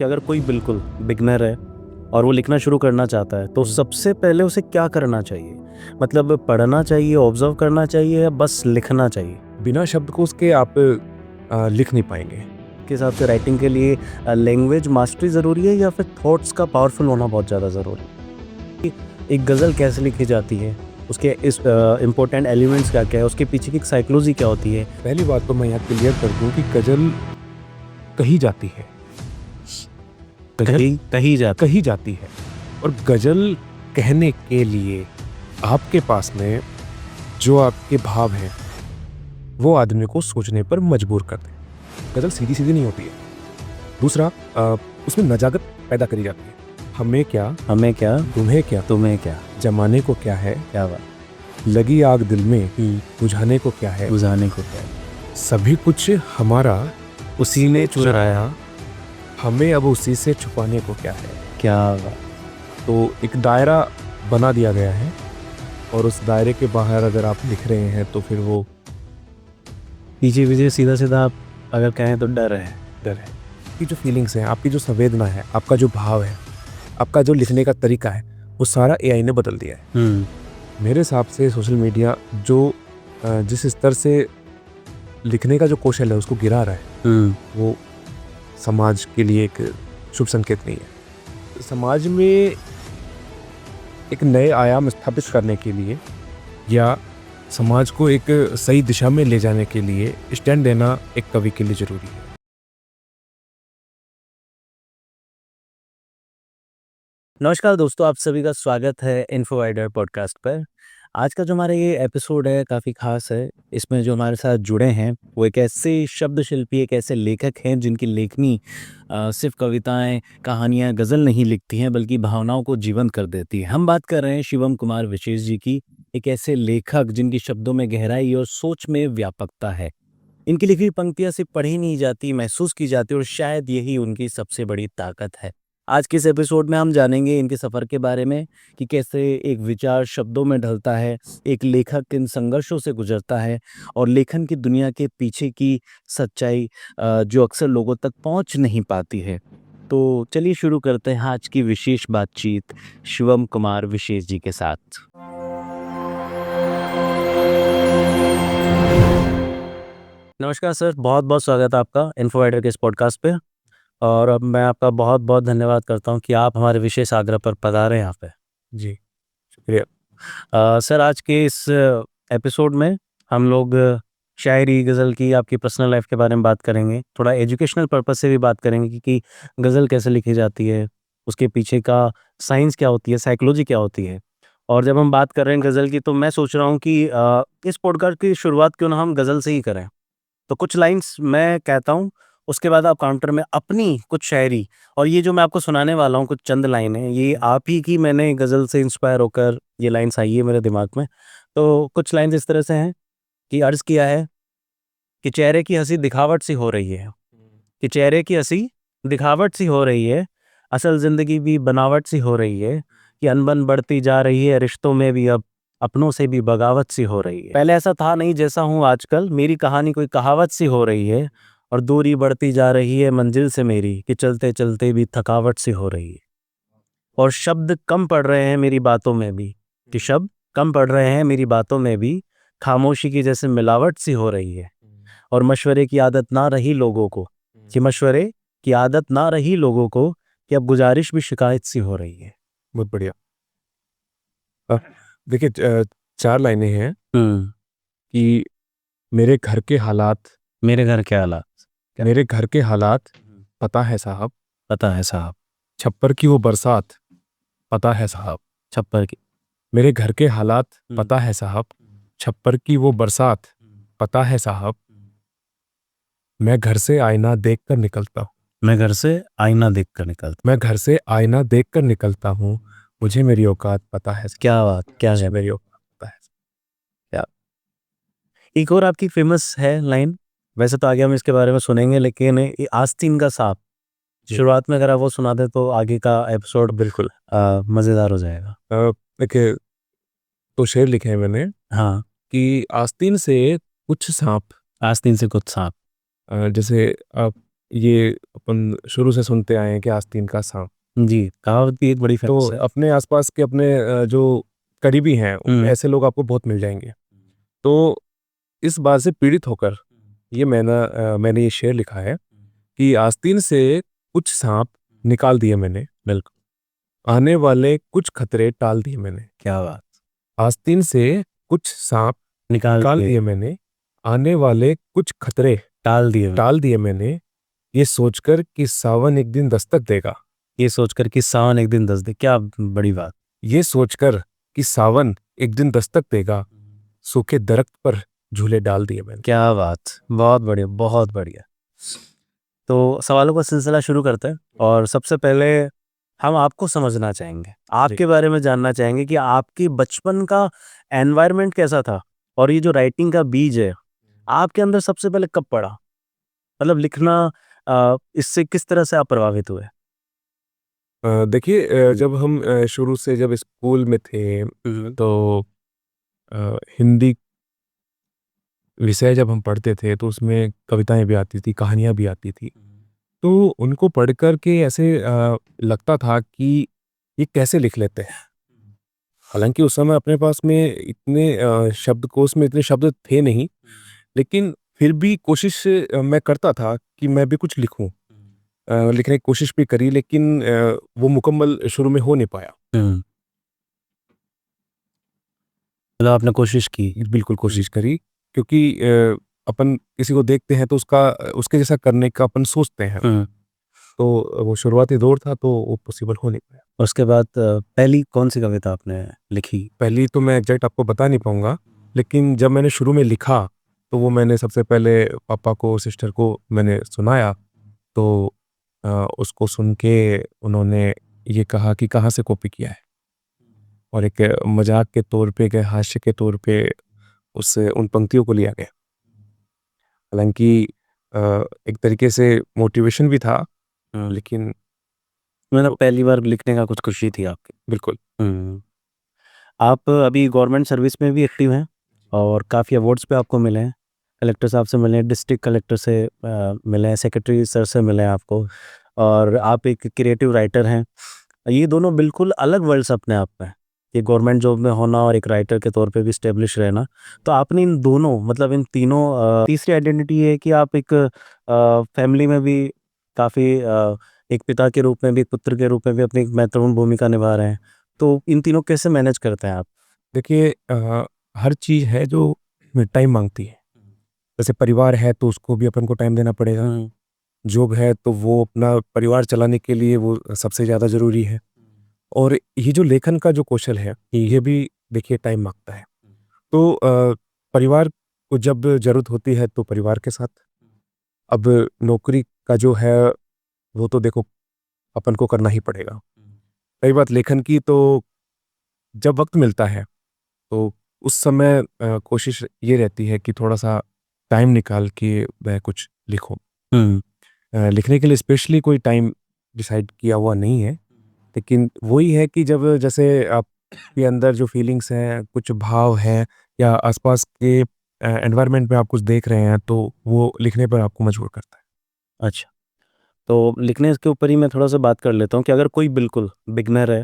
कि अगर कोई बिल्कुल बिगनर है और वो लिखना शुरू करना चाहता है तो सबसे पहले उसे क्या करना चाहिए? मतलब पढ़ना चाहिए, ऑब्जर्व करना चाहिए या बस लिखना चाहिए? बिना शब्द को उसके आप लिख नहीं पाएंगे। के हिसाब से राइटिंग के लिए लैंग्वेज मास्टरी ज़रूरी है या फिर थॉट्स का पावरफुल होना बहुत ज़्यादा ज़रूरी है? एक गज़ल कैसे लिखी जाती है, उसके इस इम्पोर्टेंट एलिमेंट्स क्या क्या है, उसके पीछे की साइकोलॉजी क्या होती है? पहली बात तो मैं यहाँ क्लियर कर दूँ कि गज़ल कही जाती है, कही जाती है और गज़ल कहने के लिए आपके पास में जो आपके भाव हैं वो आदमी को सोचने पर मजबूर करते हैं। गज़ल सीधी सीधी नहीं होती है। दूसरा उसमें नजाकत पैदा करी जाती है। हमें क्या, तुम्हें क्या, जमाने को क्या है, क्या बात, लगी आग दिल में बुझाने को क्या है, सभी कुछ हमारा उसी ने चुराया, हमें अब उसी से छुपाने को क्या है। क्या बात। तो एक दायरा बना दिया गया है और उस दायरे के बाहर अगर आप लिख रहे हैं तो फिर वो पीछे सीधा आप अगर कहें तो डर है। आपकी जो फीलिंग्स हैं, आपकी जो संवेदना है, आपका जो भाव है, आपका जो लिखने का तरीका है, वो सारा एआई ने बदल दिया है। मेरे हिसाब से सोशल मीडिया जो जिस स्तर से लिखने का जो कौशल है उसको गिरा रहा है, वो समाज के लिए एक शुभ संकेत नहीं है। समाज में एक नए आयाम स्थापित करने के लिए या समाज को एक सही दिशा में ले जाने के लिए स्टैंड देना एक कवि के लिए जरूरी है। नमस्कार दोस्तों, आप सभी का स्वागत है इन्फो वाइडर पॉडकास्ट पर। आज का जो हमारा ये एपिसोड है काफ़ी खास है। इसमें जो हमारे साथ जुड़े हैं वो एक ऐसे शब्द शिल्पी, एक ऐसे लेखक हैं जिनकी लेखनी सिर्फ कविताएं, कहानियां, गज़ल नहीं लिखती हैं बल्कि भावनाओं को जीवंत कर देती है। हम बात कर रहे हैं शिवम कुमार विशेष जी की, एक ऐसे लेखक जिनकी शब्दों में गहराई और सोच में व्यापकता है। इनकी लिखी पंक्तियां सिर्फ पढ़ी नहीं जाती, महसूस की जाती, और शायद यही उनकी सबसे बड़ी ताकत है। आज के इस एपिसोड में हम जानेंगे इनके सफ़र के बारे में कि कैसे एक विचार शब्दों में ढलता है, एक लेखक किन संघर्षों से गुजरता है और लेखन की दुनिया के पीछे की सच्चाई जो अक्सर लोगों तक पहुंच नहीं पाती है। तो चलिए शुरू करते हैं आज की विशेष बातचीत शिवम कुमार विशेष जी के साथ। नमस्कार सर, बहुत बहुत स्वागत है आपका इन्फो वाइडर के इस पॉडकास्ट पे। और अब मैं आपका बहुत बहुत धन्यवाद करता हूँ कि आप हमारे विशेष आग्रह पर पधारे यहाँ पे। जी, शुक्रिया। सर, आज के इस एपिसोड में हम लोग शायरी, गज़ल की, आपकी पर्सनल लाइफ के बारे में बात करेंगे। थोड़ा एजुकेशनल पर्पस से भी बात करेंगे कि गज़ल कैसे लिखी जाती है, उसके पीछे का साइंस क्या होती है, साइकोलॉजी क्या होती है। और जब हम बात कर रहे हैं गज़ल की तो मैं सोच रहा हूँ कि इस पॉडकास्ट की शुरुआत क्यों ना हम गज़ल से ही करें। तो कुछ लाइन्स मैं कहता हूँ, उसके बाद आप काउंटर में अपनी कुछ शायरी, और ये जो मैं आपको सुनाने वाला हूँ कुछ चंद लाइनें, ये आप ही की मैंने गज़ल से इंस्पायर होकर ये लाइन्स आई है मेरे दिमाग में। तो कुछ लाइन्स इस तरह से हैं कि अर्ज़ किया है कि चेहरे की हँसी दिखावट सी हो रही है, कि चेहरे की हँसी दिखावट सी हो रही है, असल ज़िंदगी भी बनावट सी हो रही है, कि अनबन बढ़ती जा रही है, रिश्तों में भी अब अपनों से भी बगावत सी हो रही है। पहले ऐसा था नहीं जैसा हूँ आजकल, मेरी कहानी कोई कहावत सी हो रही है, और दूरी बढ़ती जा रही है मंजिल से मेरी, कि चलते चलते भी थकावट सी हो रही है। और शब्द कम पड़ रहे हैं मेरी बातों में भी, कि शब्द कम पड़ रहे हैं मेरी बातों में भी, खामोशी की जैसे मिलावट सी हो रही है। और मशवरे की आदत ना रही लोगों को, कि मशवरे की आदत ना रही लोगों को, कि अब गुजारिश भी शिकायत सी हो रही है। बहुत बढ़िया। देखिए, 4 लाइनें हैं कि मेरे घर के हालात, मेरे घर के हालात, मेरे घर के हालात पता है साहब, पता है साहब, छप्पर की वो बरसात पता है साहब, छप्पर की, मेरे घर के हालात पता है साहब, छप्पर की वो बरसात पता है साहब, मैं घर से आईना देखकर निकलता हूँ, मैं घर से आईना देखकर निकलता, मैं घर से आईना देखकर निकलता हूँ, मुझे मेरी औकात पता है साहब, क्या बात, क्या मुझे है, मेरी औकात पता है। क्या। एक और आपकी फेमस है लाइन, वैसे तो आगे हम इसके बारे में सुनेंगे, लेकिन ये आस्तीन का सांप, शुरुआत में अगर आप वो सुना दे तो आगे का एपिसोड बिल्कुल। मज़ेदार हो जाएगा। देखिए, 2 शेर लिखे हैं मैंने हाँ, कि आस्तीन से कुछ सांप, आस्तीन से कुछ सांप, जैसे ये अपन शुरू से सुनते आए हैं कि आस्तीन का सांप। जी, कहावत भी एक बड़ी तो फेमस है। अपने आसपास के अपने जो करीबी हैं हुँ। ऐसे लोग आपको बहुत मिल जाएंगे। तो इस बात से पीड़ित होकर मैंने ये शेर लिखा है कि आस्तीन से कुछ सांप निकाल दिए मैंने, बिल्कुल, आने वाले कुछ खतरे टाल दिए मैंने। क्या बात! आस्तीन से कुछ सांप निकाल निकाल के दिए मैंने, आने वाले कुछ खतरे टाल दिए मैंने, टाल दिए मैंने, ये सोचकर कि सावन एक दिन दस्तक देगा। ये सोचकर कि सावन एक दिन दस दे, क्या बड़ी बात! ये सोचकर कि सावन एक दिन दस्तक देगा, सूखे दरख्त पर झूले डाल दिए मैंने। क्या बात! बहुत बढ़िया, बहुत बढ़िया। तो सवालों का सिलसिला शुरू करते हैं और सबसे पहले हम आपको समझना चाहेंगे, आपके बारे में जानना चाहेंगे कि आपकी बचपन का एनवायरनमेंट कैसा था? और ये जो राइटिंग का बीज है, आपके अंदर सबसे पहले कब पड़ा? मतलब लिखना इससे किस तरह से आप प्रभावित हुए? देखिए, जब हम शुरू से जब स्कूल में थे हुँ, तो हिंदी विषय जब हम पढ़ते थे तो उसमें कविताएं भी आती थी, कहानियां भी आती थी। तो उनको पढ़ कर के ऐसे लगता था कि ये कैसे लिख लेते हैं। हालांकि उस समय अपने पास में इतने शब्दकोश में इतने शब्द थे नहीं, लेकिन फिर भी कोशिश मैं करता था कि मैं भी कुछ लिखूं। लिखने की कोशिश भी करी, लेकिन वो मुकम्मल शुरू में हो नहीं पाया। हुँ। मतलब आपने कोशिश की। बिल्कुल कोशिश करी, क्योंकि अपन किसी को देखते हैं तो उसका उसके जैसा करने का अपन सोचते हैं। हुँ। तो वो शुरुआती दौर था तो वो पॉसिबल हो नहीं पाया। उसके बाद पहली कौन-सी कविता आपने लिखी? पहली तो मैं एग्जैक्ट आपको बता नहीं पाऊंगा, लेकिन जब मैंने शुरू में लिखा तो वो मैंने सबसे पहले पापा को, सिस्टर को मैंने सुनाया। तो उसको सुन के उन्होंने ये कहा कि कहाँ से कॉपी किया है, और एक मजाक के तौर पे, एक हास्य के तौर पे उससे उन पंक्तियों को लिया गया। हालांकि अ, एक तरीके से मोटिवेशन भी था, हुँ। लेकिन मतलब पहली बार लिखने का कुछ खुशी थी आपकी। बिल्कुल। हुँ। आप अभी गवर्नमेंट सर्विस में भी एक्टिव हैं और काफ़ी अवार्ड्स भी आपको मिले हैं। कलेक्टर साहब से मिले हैं, डिस्ट्रिक्ट कलेक्टर से मिले हैं, सेक्रेटरी सर से मिले हैं आपको और आप एक क्रिएटिव राइटर हैं। ये दोनों बिल्कुल अलग वर्ल्ड्स अपने आप में। ये गवर्नमेंट जॉब में होना और एक राइटर के तौर पे भी एस्टेब्लिश रहना। तो आपने इन दोनों मतलब इन तीनों तीसरी आइडेंटिटी ये है कि आप एक फैमिली में भी काफ़ी एक पिता के रूप में भी, एक पुत्र के रूप में भी अपनी एक महत्वपूर्ण भूमिका निभा रहे हैं। तो इन तीनों कैसे मैनेज करते हैं आप? देखिए, हर चीज़ है जो टाइम मांगती है। जैसे परिवार है तो उसको भी अपन को टाइम देना पड़ेगा। हुँ, जॉब है तो वो अपना परिवार चलाने के लिए वो सबसे ज़्यादा ज़रूरी है। और ये जो लेखन का जो कौशल है, ये भी देखिए टाइम मांगता है। तो परिवार को जब ज़रूरत होती है तो परिवार के साथ, अब नौकरी का जो है वो तो देखो अपन को करना ही पड़ेगा। रही बात लेखन की, तो जब वक़्त मिलता है तो उस समय कोशिश ये रहती है कि थोड़ा-सा टाइम निकाल के मैं कुछ लिखूँ। हुँ, लिखने के लिए स्पेशली कोई टाइम डिसाइड किया हुआ नहीं है, लेकिन वही है कि जब जैसे आपके अंदर जो फीलिंग्स हैं, कुछ भाव हैं, या आसपास के एनवायरनमेंट में आप कुछ देख रहे हैं, तो वो लिखने पर आपको मजबूर करता है। अच्छा। तो लिखने के ऊपर ही मैं थोड़ा-सा बात कर लेता हूँ कि अगर कोई बिल्कुल बिगिनर है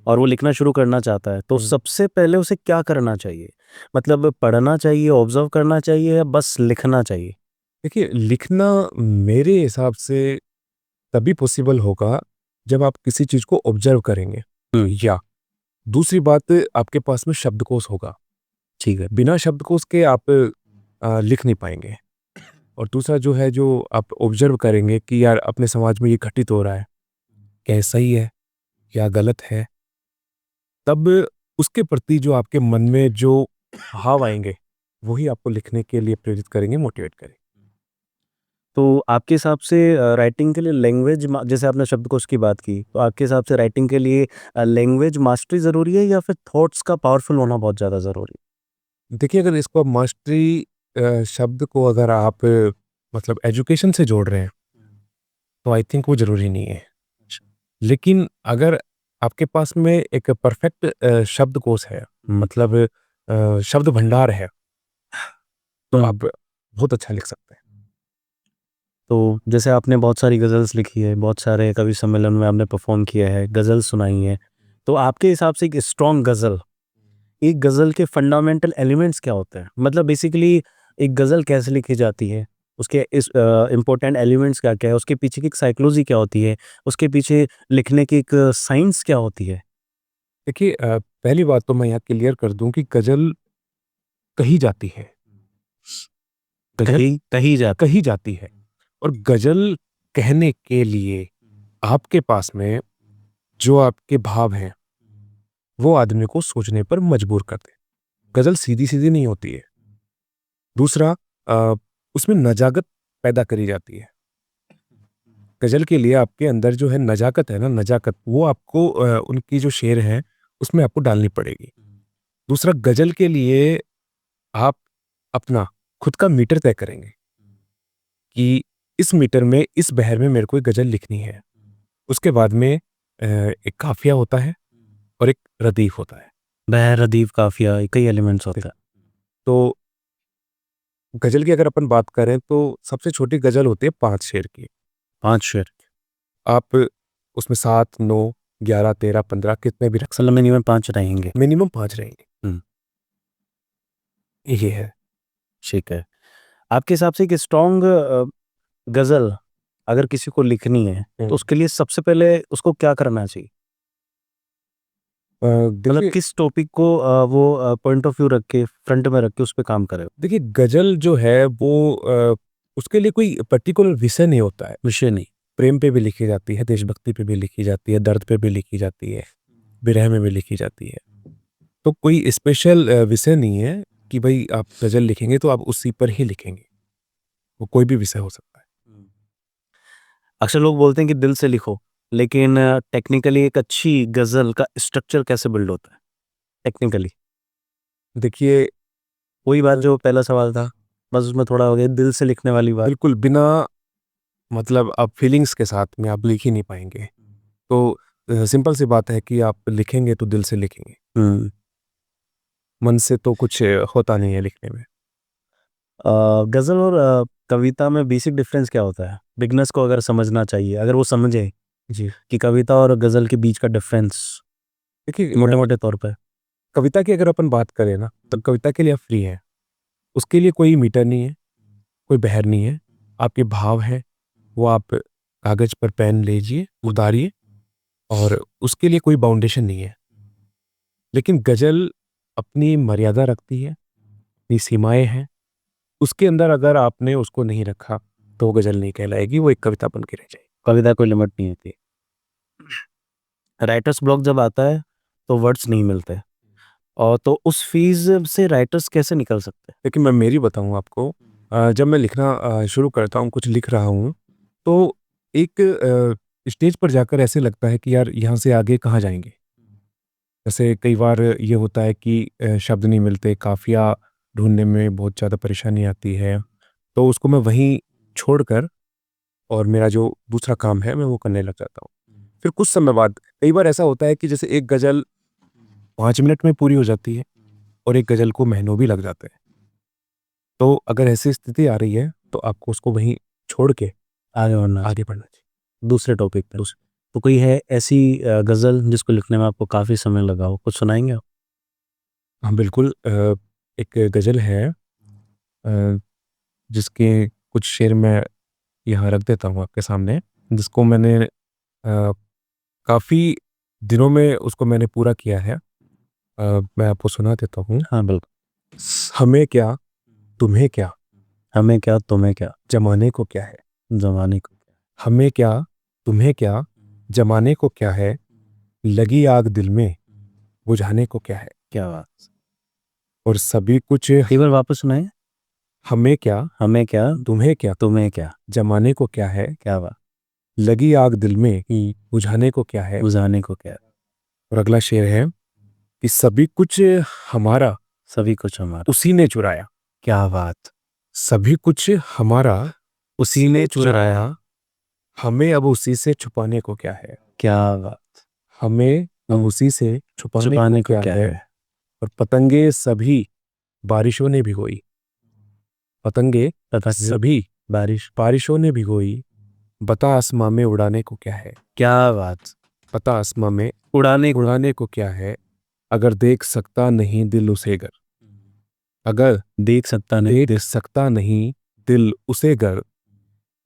और वो लिखना शुरू करना चाहता है, तो हुँ। सबसे पहले उसे क्या करना चाहिए? मतलब पढ़ना चाहिए, ऑब्ज़र्व करना चाहिए या बस लिखना चाहिए? देखिए, लिखना मेरे हिसाब से तभी पॉसिबल होगा जब आप किसी चीज़ को ऑब्ज़र्व करेंगे, हुँ, या दूसरी बात, आपके पास में शब्दकोश होगा। ठीक है। बिना शब्दकोश के आप लिख नहीं पाएँगे। और दूसरा जो है, जो आप ऑब्ज़र्व करेंगे कि यार अपने समाज में ये घटित हो रहा है, क्या ये सही है या गलत है? तब उसके प्रति जो आपके मन में जो भाव आएँगे, वही आपको लिखने के लिए प्रेरित करेंगे, मोटिवेट करेंगे। तो आपके हिसाब से राइटिंग के लिए लैंग्वेज जैसे आपने शब्दकोश की बात की, तो आपके हिसाब से राइटिंग के लिए लैंग्वेज मास्टरी ज़रूरी है या फिर थॉट्स का पावरफुल होना बहुत ज़्यादा ज़रूरी है? देखिए, अगर इसको आप मास्टरी शब्द को अगर आप मतलब एजुकेशन से जोड़ रहे हैं, तो आई थिंक वो ज़रूरी नहीं है। अच्छा। लेकिन अगर आपके पास में एक परफेक्ट शब्दकोश है, मतलब शब्द भंडार है, तो हुँ। आप बहुत अच्छा लिख सकते हैं। तो जैसे आपने बहुत सारी गज़ल्स लिखी है, बहुत सारे कवि सम्मेलन में आपने परफॉर्म किया है, गज़ल सुनाई है, तो आपके हिसाब से एक स्ट्रॉन्ग गज़ल, एक गज़ल के फंडामेंटल एलिमेंट्स क्या होते हैं? मतलब बेसिकली एक गज़ल कैसे लिखी जाती है? उसके इस इम्पोर्टेंट एलिमेंट्स क्या-क्या है? उसके पीछे की एक साइकोलॉजी क्या होती है? उसके पीछे लिखने की एक साइंस क्या होती है? देखिए पहली बात तो मैं यहाँ क्लियर कर दूँ कि गज़ल कही जाती है। गज़ल कही कही जाती कही जाती है और गज़ल कहने के लिए आपके पास में जो आपके भाव हैं, वो आदमी को सोचने पर मजबूर करते हैं। गज़ल सीधी-सीधी नहीं होती है। दूसरा उसमें नजाकत पैदा करी जाती है। गज़ल के लिए आपके अंदर जो है नजाकत है ना, नजाकत वो आपको उनकी जो शेर हैं, उसमें आपको डालनी पड़ेगी। दूसरा गज़ल के लिए आप अपना खुद का मीटर तय करेंगे कि इस मीटर में, इस बहर में मेरे को एक गज़ल लिखनी है। उसके बाद में एक काफ़िया होता है और एक रदीफ़ होता है। बहर, अदीब, काफ़िया, कई एलिमेंट्स होते हैं। तो गज़ल की अगर अपन बात करें तो सबसे छोटी गज़ल होती है 5 शेर की। 5 शेर, आप उसमें 7, 9, 11, 13, 15 कितने भी रख सकते मतलब मिनिमम 5 रहेंगे। हैं। मिनिमम 5 रहेंगे। हुँ, ये है। ठीक है। आपके हिसाब से एक स्ट्रॉन्ग गज़ल अगर किसी को लिखनी है, तो उसके लिए सबसे पहले उसको क्या करना चाहिए? मतलब देखिए किस टॉपिक को वो पॉइंट ऑफ व्यू रख के, फ्रंट में रख के उस पे काम करे? देखिए गज़ल जो है वो उसके लिए कोई पर्टिकुलर विषय नहीं होता है। विषय नहीं। प्रेम पे भी लिखी जाती है, देशभक्ति पे भी लिखी जाती है, दर्द पे भी लिखी जाती है, विरह में भी लिखी जाती है। तो कोई स्पेशल विषय नहीं है कि भई आप गज़ल लिखेंगे तो आप उसी पर ही लिखेंगे। वो कोई भी विषय हो सकता है। अक्सर लोग बोलते हैं कि दिल से लिखो, लेकिन टेक्निकली एक अच्छी गज़ल का स्ट्रक्चर कैसे बिल्ड होता है? टेक्निकली? देखिए वही बात जो पहला सवाल था, बस उसमें थोड़ा हो गया दिल से लिखने वाली बात। बिल्कुल बिना मतलब आप फीलिंग्स के साथ में आप लिख ही नहीं पाएँगे। तो सिंपल सी बात है कि आप लिखेंगे तो दिल से लिखेंगे। हुँ। मन से तो कुछ होता नहीं है लिखने में। गज़ल और कविता में बेसिक डिफरेंस क्या होता है? बिगिनर्स को अगर समझना चाहिए, अगर वो समझे जी। कि कविता और गज़ल के बीच का डिफरेंस देखिए मोटे-मोटे तौर पे। कविता की अगर अपन बात करें ना, तो कविता के लिए आप फ्री हैं। उसके लिए कोई मीटर नहीं है, कोई बहर नहीं है। आपके भाव हैं, वो आप कागज़ पर पेन लीजिए, उतारिए और उसके लिए कोई बाउंडेशन नहीं है। लेकिन गज़ल अपनी मर्यादा रखती है, अपनी सीमाएँ हैं। उसके अंदर अगर आपने उसको नहीं रखा, तो वो गज़ल नहीं कहलाएगी, वो एक कविता बन के रह जाएगी। कविता कोई लिमिट नहीं होती। राइटर्स ब्लॉक जब आता है, तो वर्ड्स नहीं मिलते और तो उस फ़ेज़ से राइटर्स कैसे निकल सकते हैं? लेकिन मैं मेरी बताऊँ आपको जब मैं लिखना शुरू करता हूँ, कुछ लिख रहा हूँ, तो एक स्टेज पर जाकर ऐसे लगता है कि यार यहाँ से आगे कहाँ जाएँगे? जैसे कई बार ये होता है कि शब्द नहीं मिलते, काफ़िया ढूँढने में बहुत ज़्यादा परेशानी आती है, तो उसको मैं वहीं छोड़कर और मेरा जो दूसरा काम है, मैं वो करने लग जाता हूँ। फिर कुछ समय बाद कई बार ऐसा होता है कि जैसे एक गज़ल 5 मिनट में पूरी हो जाती है और एक गज़ल को महीनों भी लग जाते हैं। तो अगर ऐसी स्थिति आ रही है, तो आपको उसको वहीं छोड़ के आगे बढ़ना आगे बढ़ना चाहिए। दूसरे टॉपिक पे। तो कोई है ऐसी गज़ल जिसको लिखने में आपको काफ़ी समय लगा हो? कुछ सुनाएँगे आप? हाँ, बिल्कुल एक गज़ल है जिसके कुछ शेर मैं यहाँ रख देता हूँ आपके सामने, जिसको मैंने काफ़ी दिनों में उसको मैंने पूरा किया है। मैं आपको सुना देता हूँ। हाँ, बिल्कुल। हमें क्या, तुम्हें क्या, हमें क्या, तुम्हें क्या, ज़माने को क्या है? ज़माने को क्या। हमें क्या, तुम्हें क्या, ज़माने को क्या है? लगी आग दिल में, बुझाने को क्या है? क्या बात! और सभी कुछ एक बार वापस सुनाइए। हमें क्या, हमें क्या, तुम्हें क्या, तुम्हें क्या, ज़माने को क्या है? क्या बात! लगी आग दिल में, बुझाने को क्या है? बुझाने को क्या, और अगला शेर है कि सभी कुछ हमारा, सभी कुछ हमारा। उसी ने चुराया। क्या बात! सभी कुछ हमारा, उसी ने चुराया, हमें अब उसी से छुपाने को क्या है? क्या बात! हमें अब उसी से छुपाने को छुपाने को क्या क्या है? है? और पतंगे सभी बारिशों ने भिगोई। पतंगे पता सभी बारिश। बारिशों ने भिगोई, बता आसमां में उड़ाने को क्या है। क्या बात। बता आसमां में उड़ाने उड़ाने को क्या है, अगर देख सकता नहीं दिल उसे गर। अगर देख सकता नहीं देख सकता नहीं दिल उसे गर,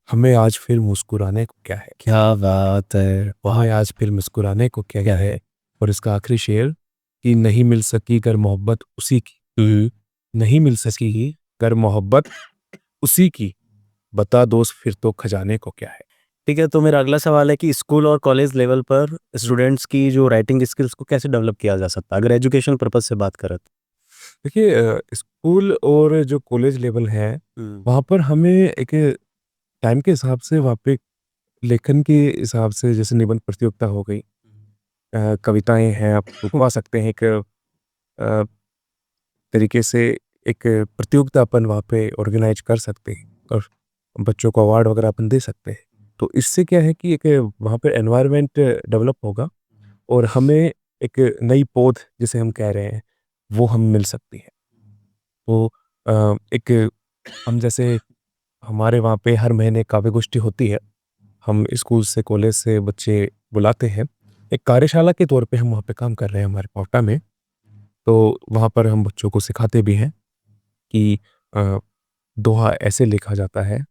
हमें आज फिर मुस्कुराने को क्या है। क्या बात है। वहाँ आज फिर मुस्कुराने को क्या है। और इसका आखिरी शेर कि नहीं मिल सकी गर मोहब्बत उसी की, नहीं मिल सकी गर मोहब्बत उसी की, बता दोस्त फिर तो खजाने को क्या है। ठीक है, तो मेरा अगला सवाल है कि स्कूल और कॉलेज लेवल पर स्टूडेंट्स की जो राइटिंग स्किल्स को कैसे डेवलप किया जा सकता है, अगर एजुकेशन पर्पज से बात करें तो? देखिए स्कूल और जो कॉलेज लेवल है वहाँ पर हमें एक टाइम के हिसाब से वहाँ पे लेखन के हिसाब से जैसे निबंध प्रतियोगिता हो गई, कविताएं हैं, आप पा सकते हैं एक तरीके से एक प्रतियोगिता अपन वहाँ पे ऑर्गेनाइज कर सकते हैं और बच्चों को अवार्ड वगैरह अपन दे सकते हैं। तो इससे क्या है कि एक वहाँ पे एनवायरनमेंट डेवलप होगा और हमें एक नई पौध जिसे हम कह रहे हैं वो हम मिल सकती है। तो एक हम जैसे हमारे वहाँ पे हर महीने काव्य गोष्ठी होती है, हम स्कूल से कॉलेज से बच्चे बुलाते हैं, एक कार्यशाला के तौर पे हम वहाँ पे काम कर रहे हैं हमारे पावटा में। तो वहाँ पर हम बच्चों को सिखाते भी हैं कि दोहा ऐसे लिखा जाता है,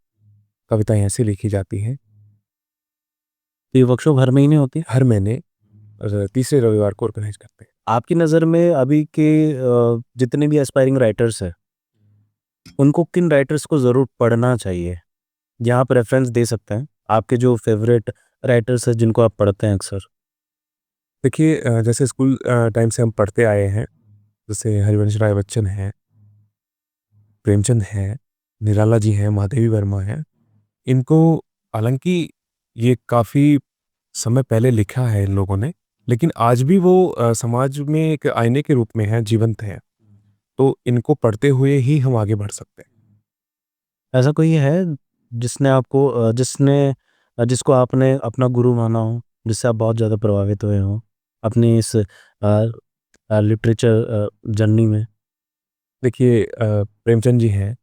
कविताएं ऐसे लिखी जाती हैं। तो ये वर्कशॉप हर महीने होती है? हर महीने तीसरे रविवार को ऑर्गेनाइज करते हैं। आपकी नज़र में अभी के जितने भी एस्पायरिंग राइटर्स हैं उनको किन राइटर्स को ज़रूर पढ़ना चाहिए, यहाँ पर रेफरेंस दे सकते हैं आपके जो फेवरेट राइटर्स हैं जिनको आप पढ़ते हैं अक्सर? देखिए जैसे स्कूल टाइम से हम पढ़ते आए हैं, जैसे हरिवंश राय बच्चन हैं, प्रेमचंद हैं, निराला जी हैं, महादेवी वर्मा हैं। इनको हालांकि ये काफ़ी समय पहले लिखा है इन लोगों ने, लेकिन आज भी वो समाज में एक आईने के रूप में हैं, जीवंत हैं। तो इनको पढ़ते हुए ही हम आगे बढ़ सकते हैं। ऐसा कोई है जिसने आपको जिसको आपने अपना गुरु माना हो, जिससे आप बहुत ज़्यादा प्रभावित हुए हों अपनी इस लिटरेचर जर्नी में? देखिए प्रेमचंद जी हैं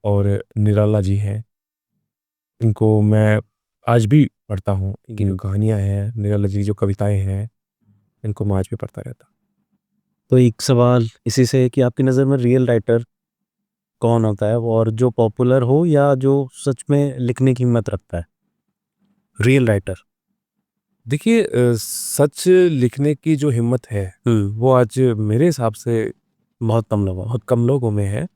और निराला जी हैं, इनको मैं आज भी पढ़ता हूँ। इनकी जो कहानियाँ हैं, निराला जी की जो कविताएं हैं, इनको मैं आज भी पढ़ता रहता हूँ। तो एक सवाल इसी से है कि आपकी नज़र में रियल राइटर कौन होता है, और जो पॉपुलर हो या जो सच में लिखने की हिम्मत रखता है, रियल राइटर? देखिए सच लिखने की जो हिम्मत है वो आज मेरे हिसाब से बहुत कम लोगों में है।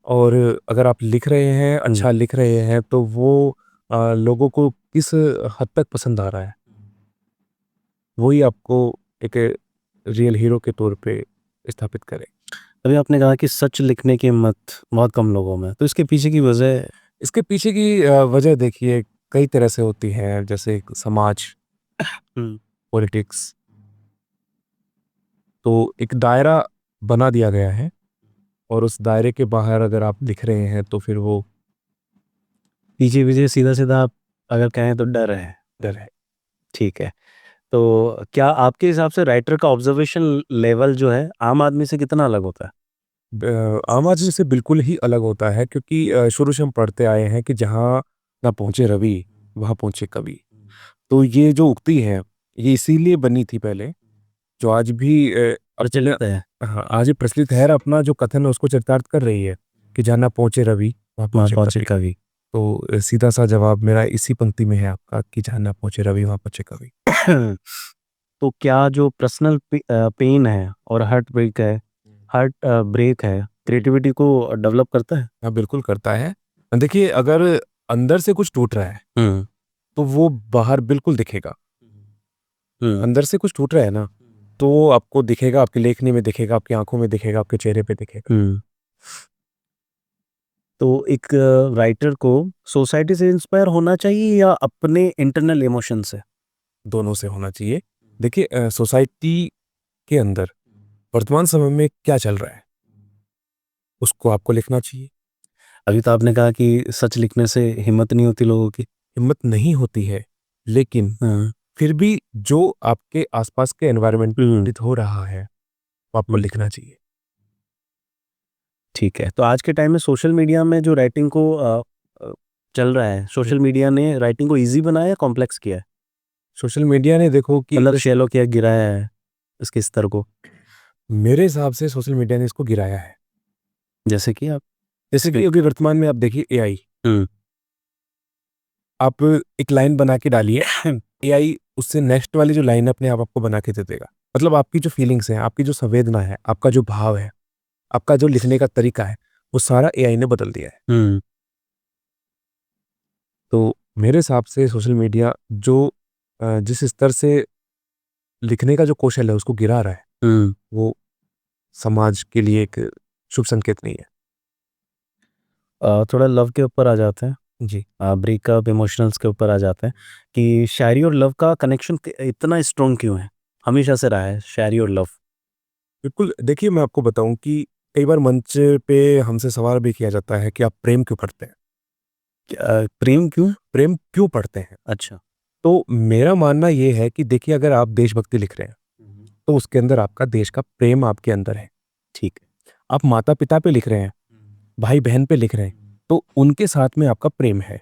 और अगर आप लिख रहे हैं, अच्छा लिख रहे हैं, तो वो लोगों को किस हद तक पसंद आ रहा है, वही आपको एक रियल हीरो के तौर पे स्थापित करे। अभी आपने कहा कि सच लिखने की हिम्मत बहुत कम लोगों में, तो इसके पीछे की वजह? इसके पीछे की वजह देखिए कई तरह से होती है, जैसे समाज, पॉलिटिक्स। तो एक दायरा बना दिया गया है और उस दायरे के बाहर अगर आप लिख रहे हैं तो फिर वो पीछे सीधा सीधा आप अगर कहें तो डर है। डर है। ठीक है, तो क्या आपके हिसाब से राइटर का ऑब्जर्वेशन लेवल जो है आम आदमी से कितना अलग होता है? आम आदमी से बिल्कुल ही अलग होता है, क्योंकि शुरू से हम पढ़ते आए हैं कि जहाँ ना पहुँचे रवि वहाँ पहुँचे कवि। तो ये जो उक्ति है ये इसीलिए बनी थी पहले, जो आज भी प्रचलित है। हाँ आज भी प्रचलित है और अपना जो कथन है उसको चरितार्थ कर रही है कि जहाँ ना पहुँचे रवि वहाँ वहाँ पहुँचे पहुंचे कवि। कवि। तो सीधा सा जवाब मेरा इसी पंक्ति में है आपका कि जहाँ ना पहुँचे रवि वहाँ पहुँचे कवि। तो क्या जो पर्सनल पेन है और हार्ट ब्रेक है, क्रिएटिविटी को डेवलप करता है? हाँ बिल्कुल करता है। देखिए अगर अंदर से कुछ टूट रहा है हम्म। तो वो बाहर बिल्कुल दिखेगा। हम्म। अंदर से कुछ टूट रहा है ना, तो वो आपको दिखेगा, आपकी लेखनी में दिखेगा, आपकी आंखों में दिखेगा, आपके चेहरे पे दिखेगा। हम्म। तो एक राइटर को सोसाइटी से इंस्पायर होना चाहिए या अपने इंटरनल इमोशन से? दोनों से होना चाहिए। देखिए सोसाइटी के अंदर वर्तमान समय में क्या चल रहा है उसको आपको लिखना चाहिए। अभी तो आपने कहा कि सच लिखने से हिम्मत नहीं होती लोगों की। हिम्मत नहीं होती है, लेकिन हाँ। फिर भी जो आपके आसपास के एनवायरनमेंट हो रहा है वो आपको लिखना चाहिए। ठीक है, तो आज के टाइम में सोशल मीडिया में जो राइटिंग को चल रहा है, सोशल मीडिया ने राइटिंग को इजी बनाया या कॉम्प्लेक्स किया है? सोशल मीडिया ने देखो कि मतलब शैलो किया, गिराया है इसके स्तर को? मेरे हिसाब से सोशल मीडिया ने इसको गिराया है। जैसे कि आप जैसे कि अभी वर्तमान में आप देखिए एआई, हम्म आप एक लाइन बना के डालिए एआई उससे नेक्स्ट वाली जो लाइन है अपने आप आपको बना के दे देगा। मतलब आपकी जो फीलिंग्स हैं, आपकी जो संवेदना है, आपका जो भाव है, आपका जो लिखने का तरीका है, वो सारा एआई ने बदल दिया है। हम्म तो मेरे हिसाब से सोशल मीडिया जो जिस स्तर से लिखने का जो कौशल है उसको गिरा रहा है, हम्म वो समाज के लिए एक शुभ संकेत नहीं है। थोड़ा लव के ऊपर आ जाते हैं, जी। ब्रेकअप इमोशनल्स के ऊपर आ जाते हैं कि शायरी और लव का कनेक्शन इतना स्ट्रॉन्ग क्यों है? हमेशा से रहा है शायरी और लव। बिल्कुल, देखिए मैं आपको बताऊँ कि कई बार मंच पे हमसे सवाल भी किया जाता है कि आप प्रेम क्यों पढ़ते हैं? प्रेम क्यों? प्रेम क्यों पढ़ते हैं? अच्छा। तो मेरा मानना ये है कि देखिए अगर आप देशभक्ति लिख रहे हैं, तो उसके अंदर आपका देश का प्रेम आपके अंदर है। ठीक है। आप माता-पिता पे लिख रहे हैं, भाई-बहन पे लिख रहे हैं, तो उनके साथ में आपका प्रेम है।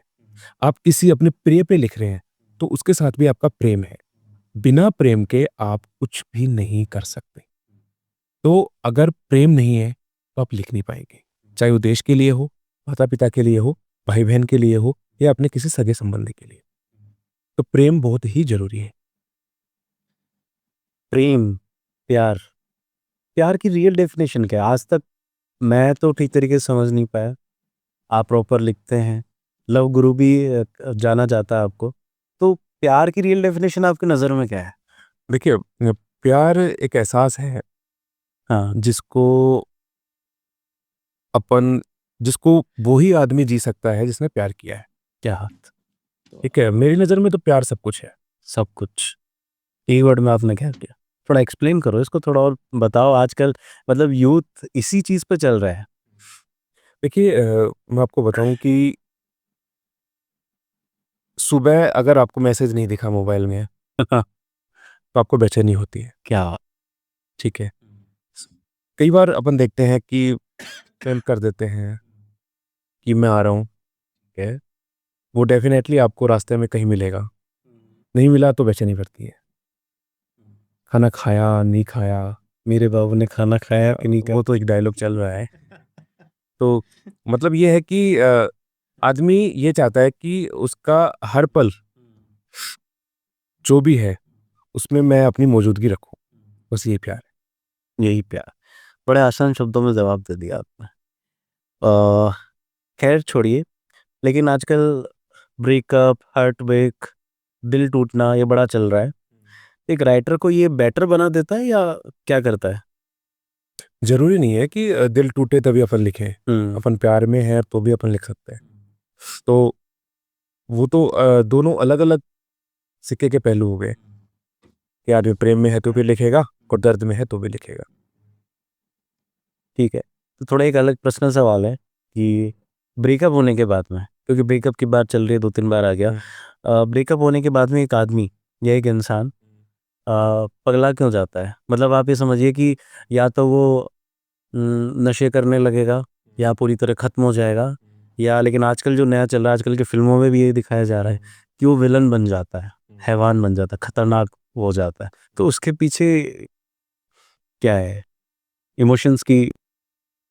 आप किसी अपने प्रिय पे लिख रहे हैं, तो उसके साथ भी आपका प्रेम है। बिना प्रेम के आप कुछ भी नहीं कर सकते। तो अगर प्रेम नहीं है, तो आप लिख नहीं पाएँगे। चाहे वो देश के लिए हो, माता-पिता के लिए हो, भाई-बहन के लिए हो या अपने किसी सगे-संबंधी के लिए। तो प्रेम बहुत ही ज़रूरी है। प्रेम, प्यार, प्यार की रियल डेफिनेशन क्या है? आज तक मैं तो ठीक तरीके से समझ नहीं पाया। आप प्रॉपर लिखते हैं, लव गुरु भी जाना जाता है आपको। तो प्यार की रियल डेफिनेशन आपकी नज़र में क्या है? देखिए प्यार एक एहसास है हाँ। जिसको अपन जिसको वो ही आदमी जी सकता है जिसने प्यार किया है। क्या हाथ? ठीक है? मेरी नज़र में तो प्यार सब कुछ है। सब कुछ। एक वर्ड में आपने क्या किया? थोड़ा एक्सप्लेन करो इसको, थोड़ा और बताओ। आजकल मतलब यूथ इसी चीज़ पे चल रहा है। देखिए मैं आपको बताऊँ कि सुबह अगर आपको मैसेज नहीं दिखा मोबाइल में, तो आपको बेचैनी होती है। क्या? ठीक है? कई बार अपन देखते हैं कि सेंड कर देते हैं कि मैं आ रहा हूँ, ठीक है? वो डेफ़िनेटली आपको रास्ते में कहीं मिलेगा। नहीं मिला तो बेचैनी बढ़ती है। खाना खाया, नहीं खाया, मेरे बाबू ने खाना खाया कि नहीं खाया? वो तो एक डायलॉग चल रहा है। तो मतलब ये है कि आदमी ये चाहता है कि उसका हर पल जो भी है, उसमें मैं अपनी मौजूदगी रखूँ। बस यही प्यार है। यही प्यार। बड़े आसान शब्दों में जवाब दे दिया आपने। अ, खैर छोड़िए, लेकिन आजकल ब्रेकअप, हार्ट ब्रेक, दिल टूटना ये बड़ा चल रहा है। एक राइटर को ये बेटर बना देता है या क्या करता है? ज़रूरी नहीं है कि दिल टूटे तभी अपन लिखें। हुँ। अपन प्यार में हैं तो भी अपन लिख सकते हैं। तो वो तो दोनों अलग-अलग सिक्के के पहलू हो गए कि आदमी प्रेम में है तो भी लिखेगा और दर्द में है तो भी लिखेगा। ठीक है। तो थोड़ा एक अलग पर्सनल सवाल है कि ब्रेकअप होने के बाद में, क्योंकि ब्रेकअप की बात चल रही है, 2-3 बार आ गया। ब्रेकअप होने के बाद में एक आदमी या एक इंसान पगला क्यों जाता है? मतलब आप ये समझिए कि या तो वो नशे करने लगेगा या पूरी तरह ख़त्म हो जाएगा, या लेकिन आजकल जो नया चल रहा है, आजकल की फ़िल्मों में भी यही दिखाया जा रहा है कि वो विलन बन जाता है, हैवान बन जाता है, खतरनाक हो जाता है। तो उसके पीछे क्या है? इमोशंस की।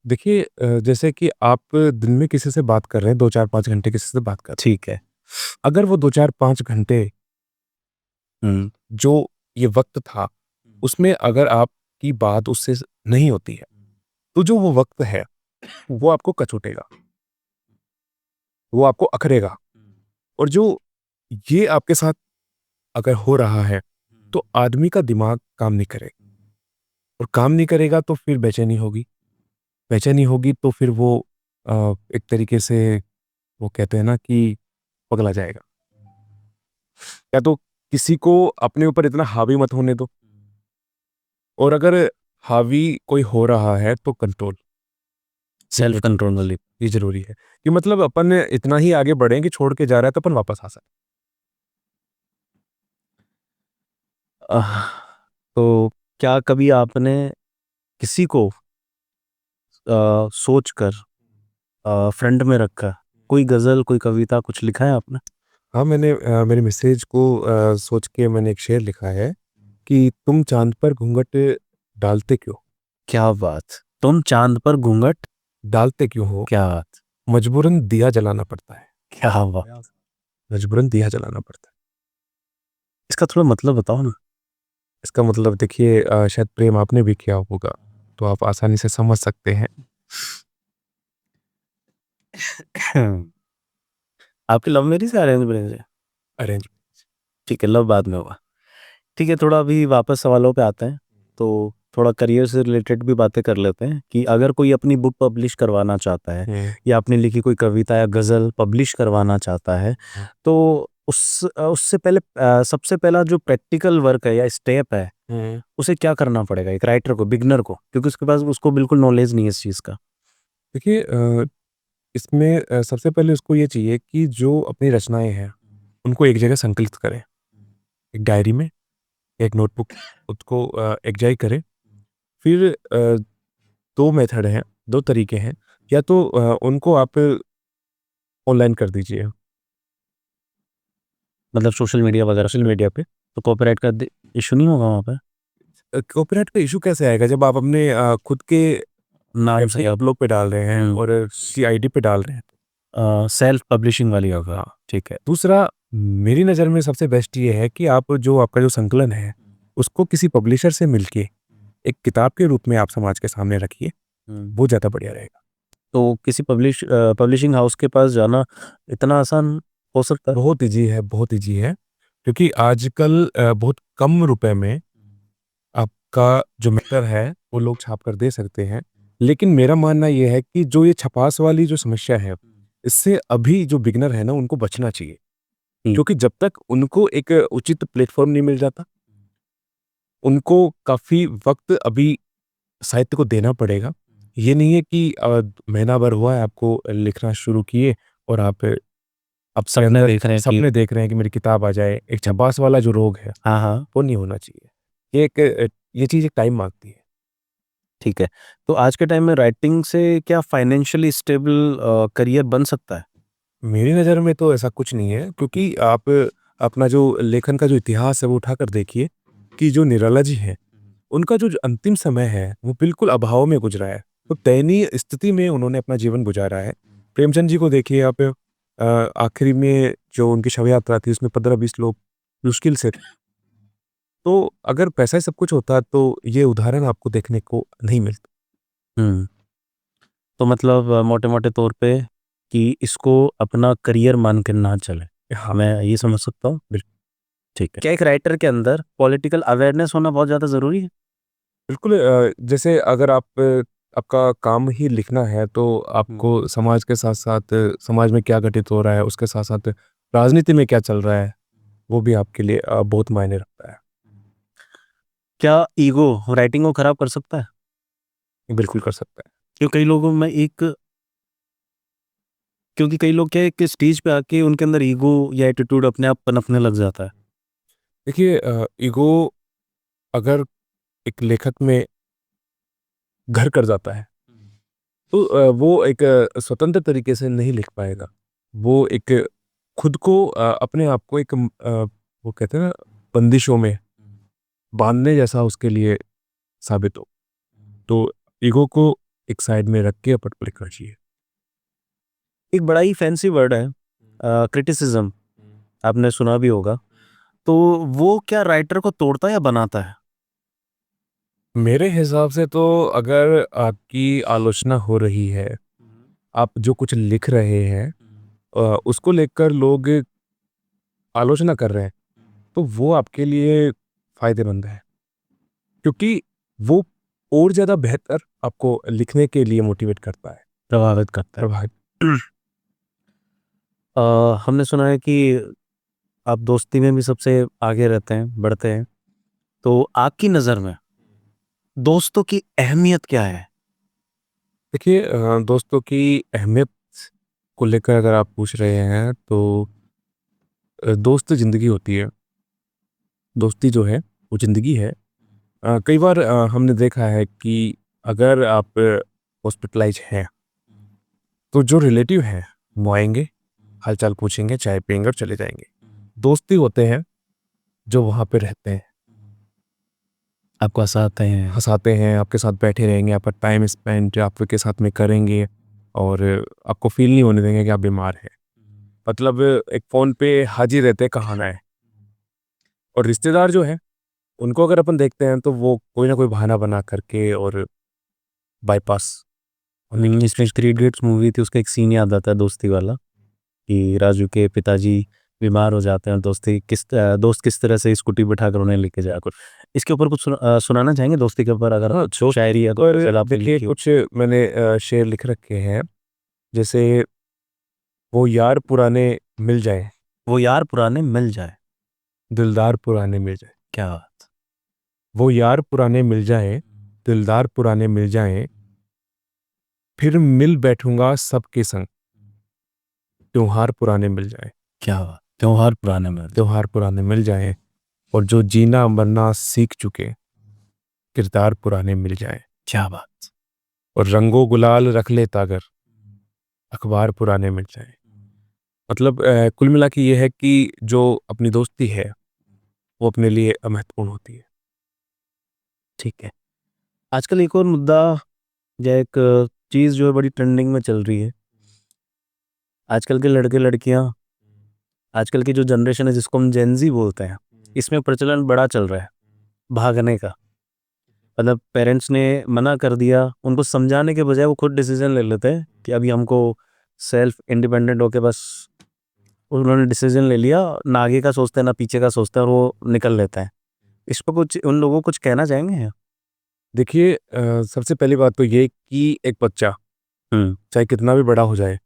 देखिए जैसे कि आप दिन में किसी से बात कर रहे हैं 2, 4, 5 घंटे किसी से बात कर रहे ठीक है। हैं। अगर वो 2, 4, 5 घंटे हुँ। जो ये वक़्त था, उसमें अगर आपकी बात उससे नहीं होती है, तो जो वो वक़्त है, वो आपको कचोटेगा, वो आपको अखरेगा और जो ये आपके साथ अगर हो रहा है, तो आदमी का दिमाग काम नहीं करेगा और काम नहीं करेगा तो फिर बेचैनी होगी तो फिर वो एक तरीके से वो कहते हैं ना कि पगला जाएगा। या तो किसी को अपने ऊपर इतना हावी मत होने दो और अगर हावी कोई हो रहा है तो कंट्रोल सेल्फ कंट्रोल वाली। ये ज़रूरी है कि मतलब अपन इतना ही आगे बढ़ें कि छोड़ के जा रहा है तो अपन वापस आ सकते आह, तो क्या कभी आपने किसी को सोच कर फ्रंट में रखा कोई गज़ल, कोई कविता कुछ लिखा है आपने? हाँ, मैंने मेरे मैसेज को सोच के मैंने एक शेर लिखा है कि तुम चाँद पर घूंघट डालते क्यों? क्या बात! तुम चाँद पर घूँघट डालते क्यों हो? क्या बात! मजबूरन दिया जलाना पड़ता है। क्या बात! मजबूरन दिया जलाना पड़ता है। इसका थोड़ा मतलब बताओ ना? इसका मतलब देखिए शायद प्रेम आपने भी किया होगा, तो आप आसानी से समझ सकते हैं। आपकी लव मैरिज है अरेंज मैरिज है? अरेंज ठीक है, लव बाद में होगा। ठीक है, थोड़ा अभी वापस सवालों पे आते हैं। तो थोड़ा करियर से रिलेटेड भी बातें कर लेते हैं कि अगर कोई अपनी बुक पब्लिश करवाना चाहता है हुँ, या आपने लिखी कोई कविता या गज़ल पब्लिश करवाना चाहता है, हुँ, तो उससे पहले सबसे पहला जो प्रैक्टिकल वर्क है या स्टेप है, हुँ। उसे क्या करना पड़ेगा एक राइटर को, बिगिनर को? क्योंकि उसके पास उसको बिल्कुल नॉलेज नहीं है इस चीज़ का। देखिए इसमें सबसे पहले उसको ये चाहिए कि जो अपनी रचनाएँ हैं, उनको एक जगह संकलित करें। एक डायरी में, एक नोटबुक उसको एक जगह करें। फिर 2 मेथड हैं, 2 तरीके हैं। या तो उनको आप ऑनलाइन कर दीजिए मतलब सोशल मीडिया वगैरह सोशल पे, मीडिया पे। तो कॉपीराइट का इशू नहीं होगा वहाँ पे? कॉपीराइट का इश्यू कैसे आएगा जब आप अपने खुद के नाम से वेबसाइट आप ब्लॉग पे डाल रहे हैं हुँ, और किसी आईडी पे डाल रहे हैं। सेल्फ पब्लिशिंग वाली होगा। हाँ, ठीक है। दूसरा मेरी नज़र में सबसे बेस्ट ये है कि आप जो आपका जो संकलन है, उसको किसी पब्लिशर से मिलके एक किताब के रूप में आप समाज के सामने रखिए, हुँ। वो ज़्यादा बढ़िया रहेगा। तो किसी पब्लिशिंग हाउस के पास जाना इतना आसान हो सकता है? बहुत ईज़ी है, बहुत ईज़ी है, क्योंकि आजकल बहुत कम रुपए में आपका जो मैटर है, वो लोग छाप कर दे सकते हैं। लेकिन मेरा मानना ये है कि जो ये छपास वाली जो समस्या है, इससे अभी जो बिगिनर है ना, उनको बचना चाहिए। हुँ, क्योंकि जब तक उनको एक उचित प्लेटफ़ॉर्म नहीं मिल जाता, उनको काफ़ी वक़्त अभी साहित्य को देना पड़ेगा। ये नहीं है कि महीना भर हुआ है आपको लिखना शुरू किए और आप अपने सपने अंदर देख रहे हैं कि सपने देख रहे हैं कि मेरी किताब आ जाए। एक छपास वाला जो रोग है, हाँ, हाँ, वो नहीं होना चाहिए। ये चीज़ एक टाइम माँगती है। ठीक है। तो आज के टाइम में राइटिंग से क्या फाइनेंशियली स्टेबल करियर बन सकता है? मेरी नज़र में तो ऐसा कुछ नहीं है, क्योंकि आप अपना जो लेखन का जो इतिहास है वो उठाकर देखिए कि जो निराला जी हैं, उनका जो अंतिम समय है वो बिल्कुल अभाव में गुजरा है। तो दयनीय स्थिति में उन्होंने अपना जीवन गुजारा है। प्रेमचंद जी को देखिए आप, आखिरी में जो उनकी शव यात्रा थी उसमें 15-20 लोग मुश्किल से थे। तो अगर पैसा ही सब कुछ होता तो ये उदाहरण आपको देखने को नहीं मिलता। हुँ, तो मतलब मोटे-मोटे तौर पे कि इसको अपना करियर मान के ना चलें। हाँ, मैं ये समझ सकता हूँ? बिल्कुल। ठीक है। क्या एक राइटर के अंदर पॉलिटिकल अवेयरनेस होना बहुत ज़्यादा ज़रूरी है? बिल्कुल जैसे अगर आपका काम ही लिखना है तो आपको समाज के साथ-साथ समाज में क्या घटित हो रहा है, उसके साथ-साथ राजनीति में क्या चल रहा है, वो भी आपके लिए बहुत मायने रखता है। क्या ईगो राइटिंग को खराब कर सकता है? बिल्कुल कर सकता है। क्यों कई लोगों में एक क्योंकि कई लोग क्या है कि स्टेज पे आके उनके अंदर ईगो या एटीट्यूड अपने आप पनपने लग जाता है। देखिए ईगो अगर एक लेखक में घर कर जाता है, तो वो एक स्वतंत्र तरीके से नहीं लिख पाएगा। वो एक खुद को अपने आप को एक वो कहते हैं ना बंदिशों में बाँधने जैसा उसके लिए साबित हो। तो ईगो को एक साइड में रख के अपन को लिखना चाहिए। एक बड़ा ही फैंसी वर्ड है क्रिटिसिज्म, आपने सुना भी होगा। तो वो क्या राइटर को तोड़ता है या बनाता है? मेरे हिसाब से तो अगर आपकी आलोचना हो रही है, आप जो कुछ लिख रहे हैं उसको लेकर लोग आलोचना कर रहे हैं, तो वो आपके लिए फ़ायदेमंद है। क्योंकि वो और ज़्यादा बेहतर आपको लिखने के लिए मोटिवेट करता है, प्रभावित करता है। प्रभावित। अ, हमने सुना है कि आप दोस्ती में भी सबसे आगे रहते हैं, बढ़ते हैं। तो आपकी नज़र में दोस्तों की अहमियत क्या है? देखिए दोस्तों की अहमियत को लेकर अगर आप पूछ रहे हैं तो दोस्त ज़िंदगी होती है। दोस्ती जो है वो ज़िंदगी है। कई बार हमने देखा है कि अगर आप हॉस्पिटलाइज़ हैं, तो जो रिलेटिव हैं मुआएंगे, हालचाल पूछेंगे, चाय पियेंगे और चले जाएंगे। दोस्ती होते हैं जो वहाँ पे रहते हैं, आपको हंसाते हैं, आपके साथ बैठे रहेंगे, आपका टाइम स्पेंड आपके साथ में करेंगे और आपको फील नहीं होने देंगे कि आप बीमार हैं। मतलब एक फ़ोन पे हाजिर रहते हैं कहाँ है। और रिश्तेदार जो है उनको अगर अपन देखते हैं तो वो कोई ना कोई बहाना बना करके और बाईपास होने की इसमें थ्री इडियट्स मूवी थी, उसका एक सीन याद आता है दोस्ती वाला, कि राजू के पिताजी बीमार हो जाते हैं और दोस्त किस तरह से स्कूटी बिठाकर उन्हें लेके जाकर। इसके ऊपर कुछ सुनाना चाहेंगे दोस्ती के ऊपर, अगर हाँ, कुछ शायरी या और गज़ल आपने देखिए लिखी हो? कुछ मैंने शेर लिख रखे हैं, जैसे वो यार पुराने मिल जाए, वो यार पुराने मिल जाए, दिलदार पुराने मिल जाए। क्या बात। वो यार पुराने मिल जाए, दिलदार पुराने मिल जाएं, फिर मिल बैठूंगा सबके संग, त्योहार पुराने मिल जाए। क्या बात, त्योहार पुराने मिल जाए। त्योहार पुराने मिल जाएं, और जो जीना मरना सीख चुके, किरदार पुराने मिल जाएं। क्या बात। और रंगो गुलाल रख ले तागर, अखबार पुराने मिल जाएं। मतलब कुल मिला के ये है कि जो अपनी दोस्ती है वो अपने लिए महत्वपूर्ण होती है। ठीक है। आजकल एक और मुद्दा या एक चीज़ जो है बड़ी ट्रेंडिंग में चल रही है, आजकल के लड़के लड़कियां, आजकल की जो जनरेशन है जिसको हम जेनजी बोलते हैं, इसमें प्रचलन बड़ा चल रहा है भागने का। मतलब पेरेंट्स ने मना कर दिया, उनको समझाने के बजाय वो खुद डिसीजन ले लेते हैं कि अभी हमको सेल्फ इंडिपेंडेंट होके बस, उन्होंने डिसीजन ले लिया, ना आगे का सोचते हैं ना पीछे का सोचते हैं और वो निकल लेते हैं। इस पर कुछ उन लोगों को कुछ कहना चाहेंगे? देखिए सबसे पहली बात तो ये कि एक बच्चा चाहे कितना भी बड़ा हो जाए,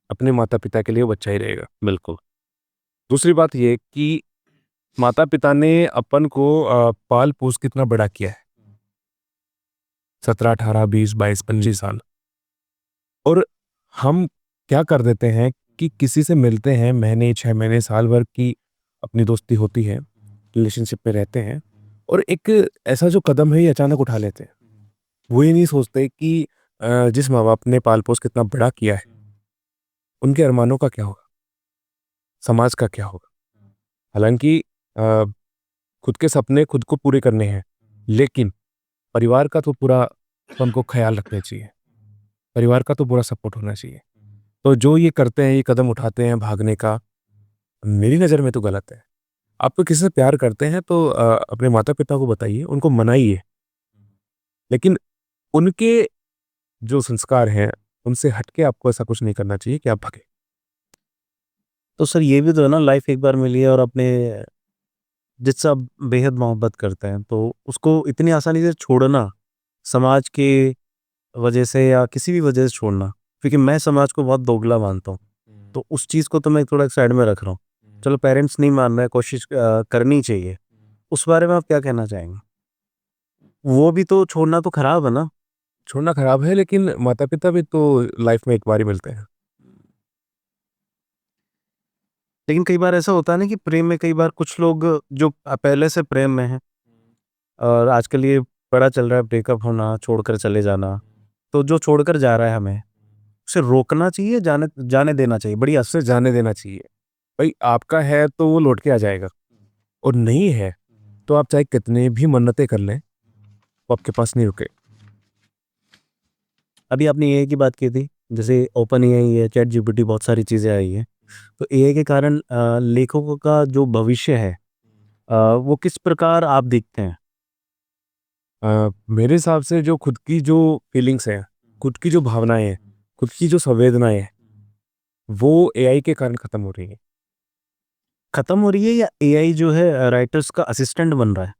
अपने माता पिता के लिए वो बच्चा ही रहेगा। बिल्कुल। दूसरी बात ये कि माता पिता ने अपन को पाल पोस कितना बड़ा किया है, 17 18 20 22 25 साल, और हम क्या कर देते हैं कि किसी से मिलते हैं, महीने 6 महीने साल भर की अपनी दोस्ती होती है, रिलेशनशिप में रहते हैं, और एक ऐसा जो कदम है ये अचानक उठा लेते हैं। वो ये नहीं सोचते कि जिस माँ बाप ने पाल पोस कितना बड़ा किया है उनके अरमानों का क्या होगा, समाज का क्या होगा। हालांकि अ, खुद के सपने खुद को पूरे करने हैं, लेकिन परिवार का तो पूरा हमको ख्याल रखना चाहिए, परिवार का तो पूरा सपोर्ट होना चाहिए। तो जो ये करते हैं, ये कदम उठाते हैं भागने का, मेरी नज़र में तो गलत है। आप तो किसी से प्यार करते हैं तो अपने माता पिता को बताइए, उनको मनाइए, लेकिन उनके जो संस्कार हैं उनसे हटके आपको ऐसा कुछ नहीं करना चाहिए कि आप भागे। तो सर ये भी तो है ना, लाइफ एक बार मिली है और अपने जिससे आप बेहद मोहब्बत करते हैं तो उसको इतनी आसानी से छोड़ना, समाज के वजह से या किसी भी वजह से छोड़ना, क्योंकि मैं समाज को बहुत दोगला मानता हूँ, तो उस चीज़ को तो मैं थोड़ा साइड में रख रहा हूँ। चलो पेरेंट्स नहीं मान रहे, कोशिश करनी चाहिए, उस बारे में आप क्या कहना चाहेंगे? वो भी तो छोड़ना तो खराब है ना। छोड़ना खराब है, लेकिन माता पिता भी तो लाइफ में एक बार ही मिलते हैं। लेकिन कई बार ऐसा होता है ना कि प्रेम में कई बार कुछ लोग जो पहले से प्रेम में हैं और आजकल ये बड़ा चल रहा है ब्रेकअप होना, छोड़कर चले जाना, तो जो छोड़कर जा रहा है हमें उसे रोकना चाहिए, जाने जाने देना चाहिए? बड़ी उसे जाने देना चाहिए। भाई आपका है तो वो लौट के आ जाएगा, और नहीं है तो आप चाहे कितने भी मन्नतें कर लें वो आपके पास नहीं रुके। अभी आपने एआई की बात की थी, जैसे ओपन एआई है, चैट जीपीटी, बहुत सारी चीज़ें आई हैं, तो एआई के कारण लेखकों का जो भविष्य है वो किस प्रकार आप देखते हैं? मेरे हिसाब से जो खुद की जो फीलिंग्स हैं, खुद की जो भावनाएं हैं, खुद की जो संवेदनाएं हैं, वो एआई के कारण खत्म हो रही हैं। खत्म हो रही है या एआई जो है राइटर्स का असिस्टेंट बन रहा है?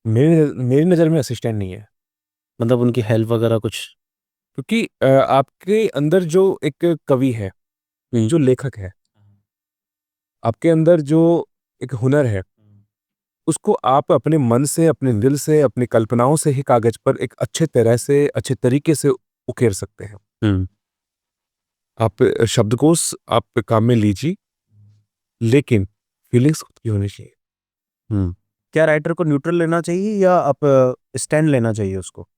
मेरी मेरी नज़र में असिस्टेंट नहीं है, मतलब उनकी हेल्प वगैरह कुछ? क्योंकि आपके अंदर जो एक कवि है, जो लेखक है, आपके अंदर जो एक हुनर है, उसको आप अपने मन से, अपने दिल से, अपनी कल्पनाओं से ही कागज पर एक अच्छे तरह से, अच्छे तरीके से उकेर सकते हैं। हम्म। आप शब्दकोश आप काम में लीजिए, लेकिन फीलिंग्स खुद की होनी चाहिए। हम्म। क्या राइटर को न्यूट्रल लेना चाहिए या आप स्टैंड लेना चाहिए उसको?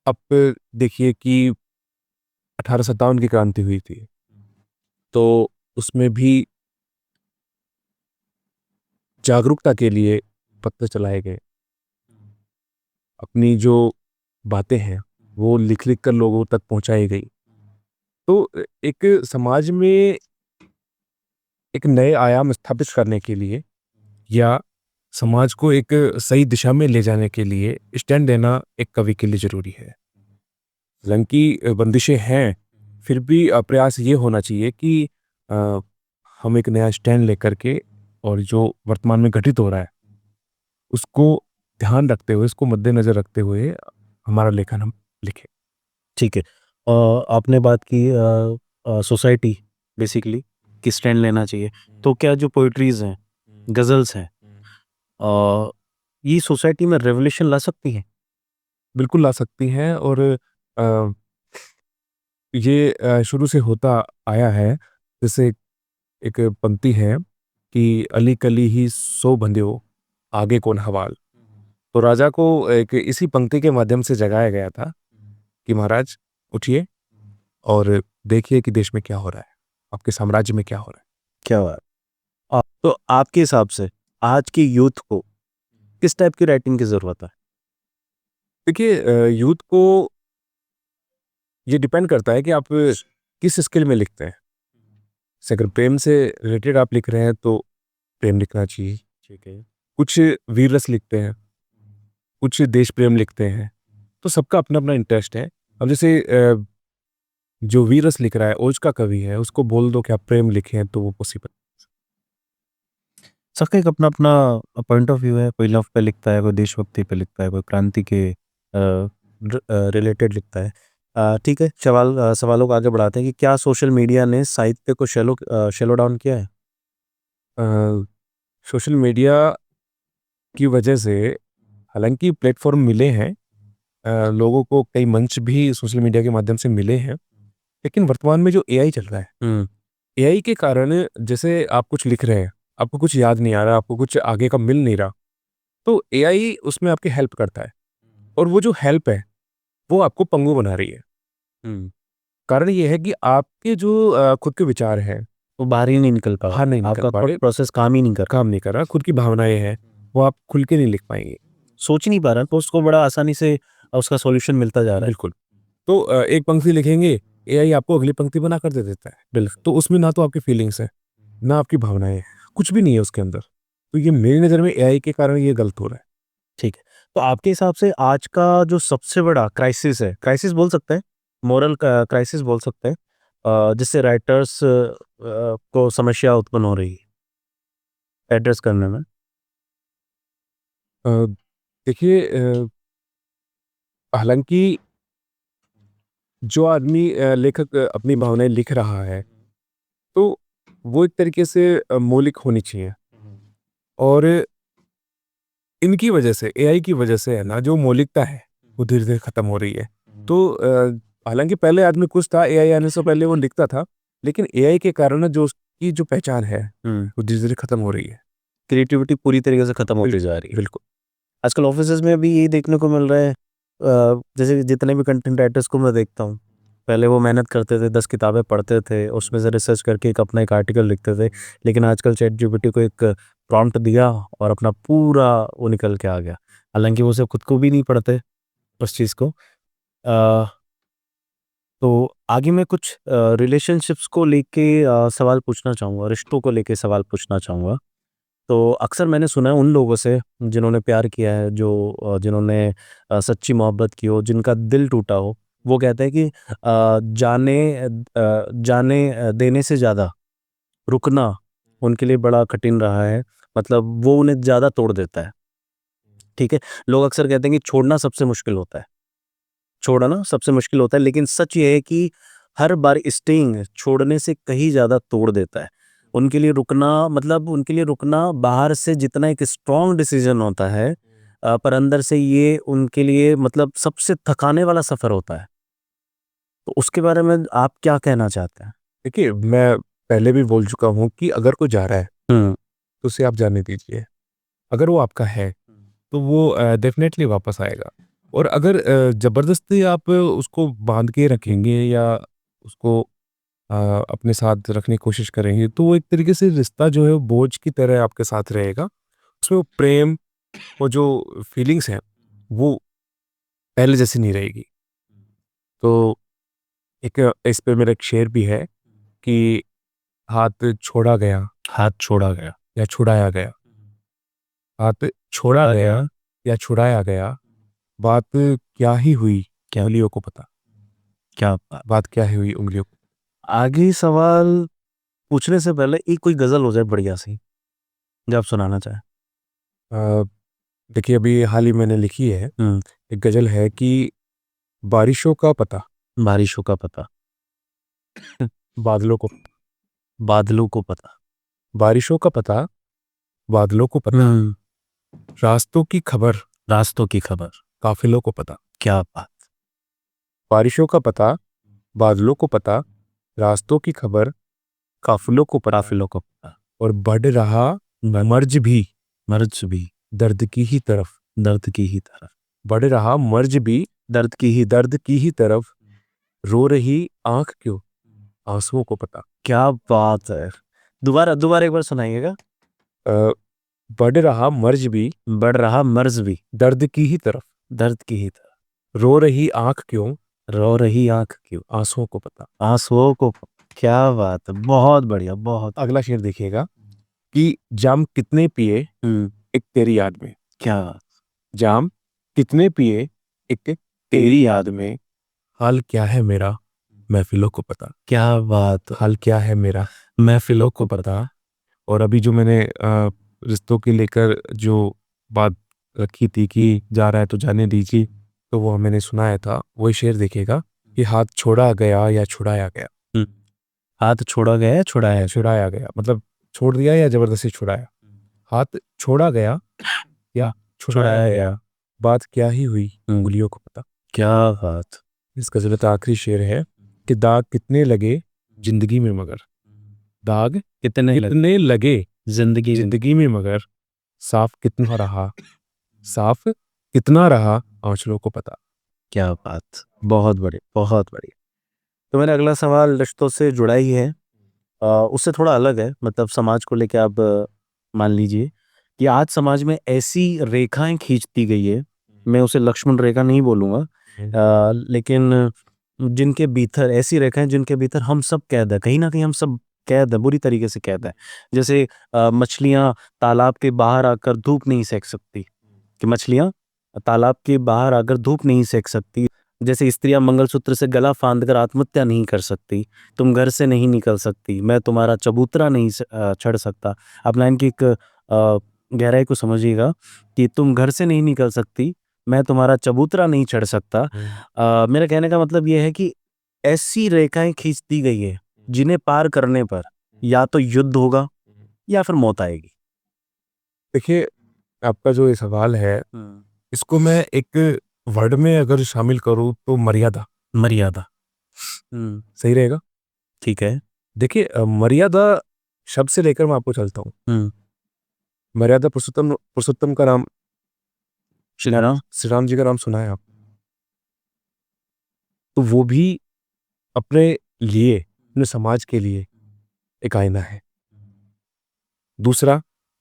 आप देखिए कि 1857 की क्रांति हुई थी, तो उसमें भी जागरूकता के लिए पत्र चलाए गए। अपनी जो बातें हैं वो लिख लिख कर लोगों तक पहुंचाई गई। तो एक समाज में एक नए आयाम स्थापित करने के लिए या समाज को एक सही दिशा में ले जाने के लिए स्टैंड देना एक कवि के लिए जरूरी है। हालांकि बंदिशें हैं, फिर भी प्रयास ये होना चाहिए कि अ, हम एक नया स्टैंड लेकर के और जो वर्तमान में घटित हो रहा है उसको ध्यान रखते हुए, उसको मद्देनजर रखते हुए हमारा लेखन हम लिखें। ठीक है। आपने बात की सोसाइटी बेसिकली कि स्टैंड लेना चाहिए, तो क्या जो पोइट्रीज हैं, गज़ल्स हैं, अ, ये सोसाइटी में रेवोल्यूशन ला सकती हैं? बिल्कुल ला सकती हैं। और अ, ये शुरू से होता आया है। जैसे एक पंक्ति है कि अली कली ही सो बंध्यो आगे कौन हवाल। तो राजा को एक इसी पंक्ति के माध्यम से जगाया गया था कि महाराज उठिए और देखिए कि देश में क्या हो रहा है, आपके साम्राज्य में क्या हो रहा है। क्या बात। तो आपके हिसाब से आज की यूथ को किस टाइप की राइटिंग की ज़रूरत है? देखिए, यूथ को ये डिपेंड करता है कि आप किस स्किल में लिखते हैं। जैसे अगर प्रेम से रिलेटेड आप लिख रहे हैं तो प्रेम लिखना चाहिए। ठीक है। कुछ वीर रस लिखते हैं, कुछ देश प्रेम लिखते हैं, तो सबका अपना अपना इंटरेस्ट है। अब जैसे जो वीर रस लिख रहा है, ओज का कवि है, उसको बोल दो कि आप प्रेम लिखें तो वो पॉसिबल। सबका एक अपना-अपना पॉइंट ऑफ व्यू है, कोई लव पे लिखता है, कोई देशभक्ति पे लिखता है, कोई क्रांति के रिलेटेड लिखता है। ठीक है, सवालों को आगे बढ़ाते हैं कि क्या सोशल मीडिया ने साहित्य को शैलो डाउन किया है? सोशल मीडिया की वजह से हालांकि प्लेटफॉर्म मिले हैं, लोगों को कई मंच भी सोशल मीडिया के माध्यम से मिले हैं, लेकिन वर्तमान में जो एआई चल रहा है, एआई के कारण जैसे आप कुछ लिख रहे हैं, आपको कुछ याद नहीं आ रहा, आपको कुछ आगे का मिल नहीं रहा, तो एआई उसमें आपकी हेल्प करता है। और वो जो हेल्प है वो आपको पंगु बना रही है। हुँ। कारण ये है कि आपके जो खुद के विचार हैं वो बाहर ही नहीं निकल पा बाहर नहीं रहा, निकल आपका पा थॉट रहे, प्रोसेस काम ही नहीं कर रहा, काम नहीं कर रहा, खुद की भावनाएं हैं वो आप खुल के नहीं लिख पाएंगे। सोच ही नहीं पा रहा, तो उसको बड़ा आसानी से उसका सॉल्यूशन मिलता जा रहा है। बिल्कुल। तो एक पंक्ति लिखेंगे, एआई आपको अगली पंक्ति बना कर दे देता है। बिल्कुल। तो उसमें ना तो आपकी फीलिंग्स है, ना आपकी भावनाएं हैं, कुछ भी नहीं है उसके अंदर। तो ये मेरी नज़र में एआई के कारण ये गलत हो रहा है। ठीक है। तो आपके हिसाब से आज का जो सबसे बड़ा क्राइसिस है, क्राइसिस बोल सकते हैं, मोरल क्राइसिस बोल सकते हैं, जिससे राइटर्स को समस्या उत्पन्न हो रही है एड्रेस करने में? अ, देखिए, हालांकि जो आदमी लेखक अपनी भावनाएं लिख रहा है, तो वो एक तरीके से मौलिक होनी चाहिए। और इनकी वजह से, एआई की वजह से है ना, जो मौलिकता है वो धीरे धीरे खत्म हो रही है। तो हालांकि पहले आदमी कुछ था, एआई आने से पहले वो लिखता था, लेकिन एआई के कारण ना जो उसकी जो पहचान है वो धीरे धीरे खत्म हो रही है। क्रिएटिविटी पूरी तरीके से खत्म होती बिल्कुल जा रही है। बिल्कुल। आजकल ऑफिसेज में भी यही देखने को मिल रहा है। जैसे जितने भी कंटेंट राइटर्स को मैं देखता हूँ, पहले वो मेहनत करते थे, 10 किताबें पढ़ते थे, उसमें से रिसर्च करके एक आर्टिकल लिखते थे। लेकिन आजकल चैट जीपीटी को एक प्रॉम्प्ट दिया और अपना पूरा वो निकल के आ गया। हालाँकि वो सिर्फ़ खुद को भी नहीं पढ़ते उस चीज़ को। अ, तो आगे मैं कुछ रिलेशनशिप्स को लेके सवाल पूछना चाहूँगा, रिश्तों को लेके सवाल पूछना चाहूँगा। तो अक्सर मैंने सुना है उन लोगों से जिन्होंने प्यार किया है, जिन्होंने सच्ची मोहब्बत की हो, जिनका दिल टूटा हो, वो कहते हैं कि जाने देने से ज़्यादा रुकना उनके लिए बड़ा कठिन रहा है। मतलब वो उन्हें ज़्यादा तोड़ देता है। ठीक है? लोग अक्सर कहते हैं कि छोड़ना सबसे मुश्किल होता है। छोड़ना सबसे मुश्किल होता है, लेकिन सच ये है कि हर बार स्टेइंग छोड़ने से कहीं ज़्यादा तोड़ देता है। उनके लिए रुकना बाहर से जितना एक स्ट्रॉन्ग डिसीज़न होता है, पर अंदर से ये उनके लिए मतलब सबसे थकाने वाला सफ़र होता है। तो उसके बारे में आप क्या कहना चाहते हैं? देखिए, मैं पहले भी बोल चुका हूँ कि अगर कोई जा रहा है हुँ। तो उसे आप जाने दीजिए। अगर वो आपका है तो वो डेफिनेटली वापस आएगा। और अगर ज़बरदस्ती आप उसको बांध के रखेंगे या उसको अपने साथ रखने की कोशिश करेंगे तो वो एक तरीके से रिश्ता जो है वो बोझ की तरह आपके साथ रहेगा। उसमें वो प्रेम, वो जो फीलिंग्स हैं वो पहले जैसी नहीं रहेगी। तो एक इस पे मेरा एक शेर भी है कि हाथ छोड़ा गया या छुड़ाया गया, हाथ छोड़ा गया या छुड़ाया गया, बात क्या ही हुई उंगलियों को पता। क्या बात क्या ही हुई उंगलियों को। आगे सवाल पूछने से पहले एक कोई गजल हो जाए बढ़िया सी जो आप सुनाना चाहें। देखिए अभी हाल ही मैंने लिखी है, एक गजल है कि बारिशों का पता बारिशों का पता, बादलों को, बादलों को पता, बारिशों का पता बादलों को पता, रास्तों की खबर रास्तों की खबर, काफिलों को पता। क्या बात। बारिशों का पता बादलों को पता, रास्तों की खबर काफिलों को पता, काफिलों को पता, और बढ़ रहा मर्ज भी मर्ज भी दर्द की ही तरफ, दर्द की ही तरफ, बढ़ रहा मर्ज भी दर्द की ही दर्द की ही तरफ, रो रही आंख क्यों आंसुओं को पता। क्या बात है। दोबारा दोबारा एक बार सुनाइएगा। बढ़ रहा मर्ज भी बढ़ रहा मर्ज भी दर्द की ही तरफ, दर्द की ही तरफ, रो रही आंख क्यों रो रही आंख क्यों आंसुओं को पता। आंसुओं को। क्या बात है, बहुत बढ़िया, बहुत। अगला शेर देखिएगा कि जाम कितने पिए एक तेरी याद में, क्या बात। जाम कितने पिए एक तेरी याद में, हाल क्या है मेरा महफिलों को पता। क्या बात। हाल क्या है मेरा महफिलों को पता। और अभी जो मैंने रिश्तों के लेकर जो बात रखी थी कि जा रहा है तो जाने दीजिए, तो वो मैंने सुनाया था, वही शेर देखिएगा कि हाथ छोड़ा गया या छुड़ाया गया। हाथ छोड़ा गया, छुड़ाया, छुड़ाया गया मतलब छोड़ दिया या जबरदस्ती छुड़ाया। हाथ छोड़ा गया या छुड़ाया गया, बात क्या ही हुई उंगलियों को पता। क्या बात। इस गजल का आखिरी शेर है कि दाग कितने लगे जिंदगी में मगर, दाग कितने लगे जिंदगी में मगर, साफ कितना रहा, साफ कितना रहा आंचलों को पता। क्या बात, बहुत बड़ी, बहुत बड़ी। तो मैंने अगला सवाल रिश्तों से जुड़ा ही है, उससे थोड़ा अलग है, मतलब समाज को लेकर आप मान लीजिए कि आज समाज में ऐसी रेखाएं खींचती गई है, मैं उसे लक्ष्मण रेखा नहीं बोलूँगा, लेकिन जिनके भीतर ऐसी रेखाएं जिनके भीतर हम सब कैद है, कहीं ना कहीं हम सब कैद है, बुरी तरीके से कैद है। जैसे मछलियां तालाब के बाहर आकर धूप नहीं सेक सकती, कि मछलियां तालाब के बाहर आकर धूप नहीं सेक सकती, जैसे स्त्रियां मंगलसूत्र से गला फांद कर आत्महत्या नहीं कर सकती, तुम घर से नहीं निकल सकती, मैं तुम्हारा चबूतरा नहीं चढ़ सकता। आप लाइन की एक गहराई को समझिएगा कि तुम घर से नहीं निकल सकती, मैं तुम्हारा चबूतरा नहीं चढ़ सकता। मेरा कहने का मतलब यह है कि ऐसी रेखाएं खींच दी गई है जिन्हें पार करने पर या तो युद्ध होगा या फिर मौत आएगी। देखिए आपका जो ये सवाल है इसको मैं एक वर्ड में अगर शामिल करूं तो मर्यादा, मर्यादा सही रहेगा। ठीक है। देखिए मर्यादा शब्द से लेकर मैं आपको चलता हूँ। मर्यादा पुरुषोत्तम पुरुषोत्तम का नाम श्री राम जी का नाम सुना है आप, तो वो भी अपने लिए अपने समाज के लिए एक आईना है। दूसरा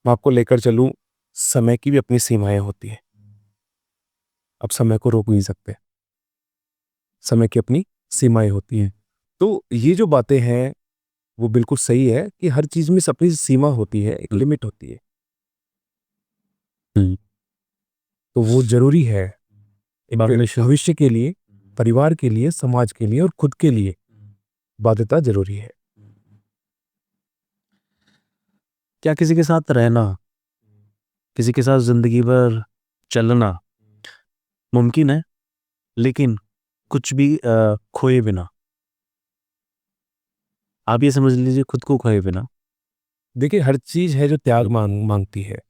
मैं आपको लेकर चलूं, समय की भी अपनी सीमाएं होती है, आप समय को रोक नहीं सकते, समय की अपनी सीमाएं होती हैं। तो ये जो बातें हैं वो बिल्कुल सही है कि हर चीज में अपनी सीमा होती है, एक लिमिट होती है। तो वो जरूरी है एक भविष्य के लिए, परिवार के लिए, समाज के लिए और खुद के लिए बाध्यता जरूरी है। क्या किसी के साथ रहना, किसी के साथ जिंदगी भर चलना मुमकिन है, लेकिन कुछ भी खोए बिना? आप ये समझ लीजिए, खुद को खोए बिना। देखिए हर चीज है जो त्याग मांगती है,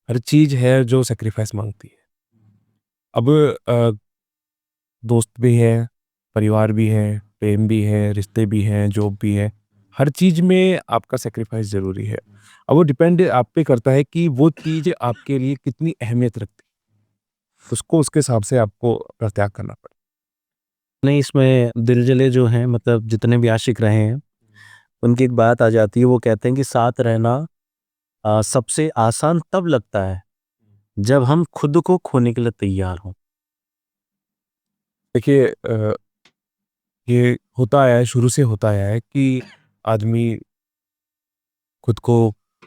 हर चीज है जो सेक्रीफाइस मांगती है। अब दोस्त भी है, परिवार भी है, प्रेम भी है, रिश्ते भी हैं, जॉब भी है, हर चीज में आपका सेक्रीफाइस जरूरी है। अब वो डिपेंड आप पे करता है कि वो चीज आपके लिए कितनी अहमियत रखती है, उसको उसके हिसाब से आपको त्याग करना पड़े। नहीं, इसमें दिलजले जो हैं, मतलब जितने भी आशिक रहे हैं, उनकी एक बात आ जाती है, वो कहते हैं कि साथ रहना सबसे आसान तब लगता है जब हम खुद को खोने के लिए तैयार हों। देखिए ये होता आया है, शुरू से होता आया है कि आदमी खुद को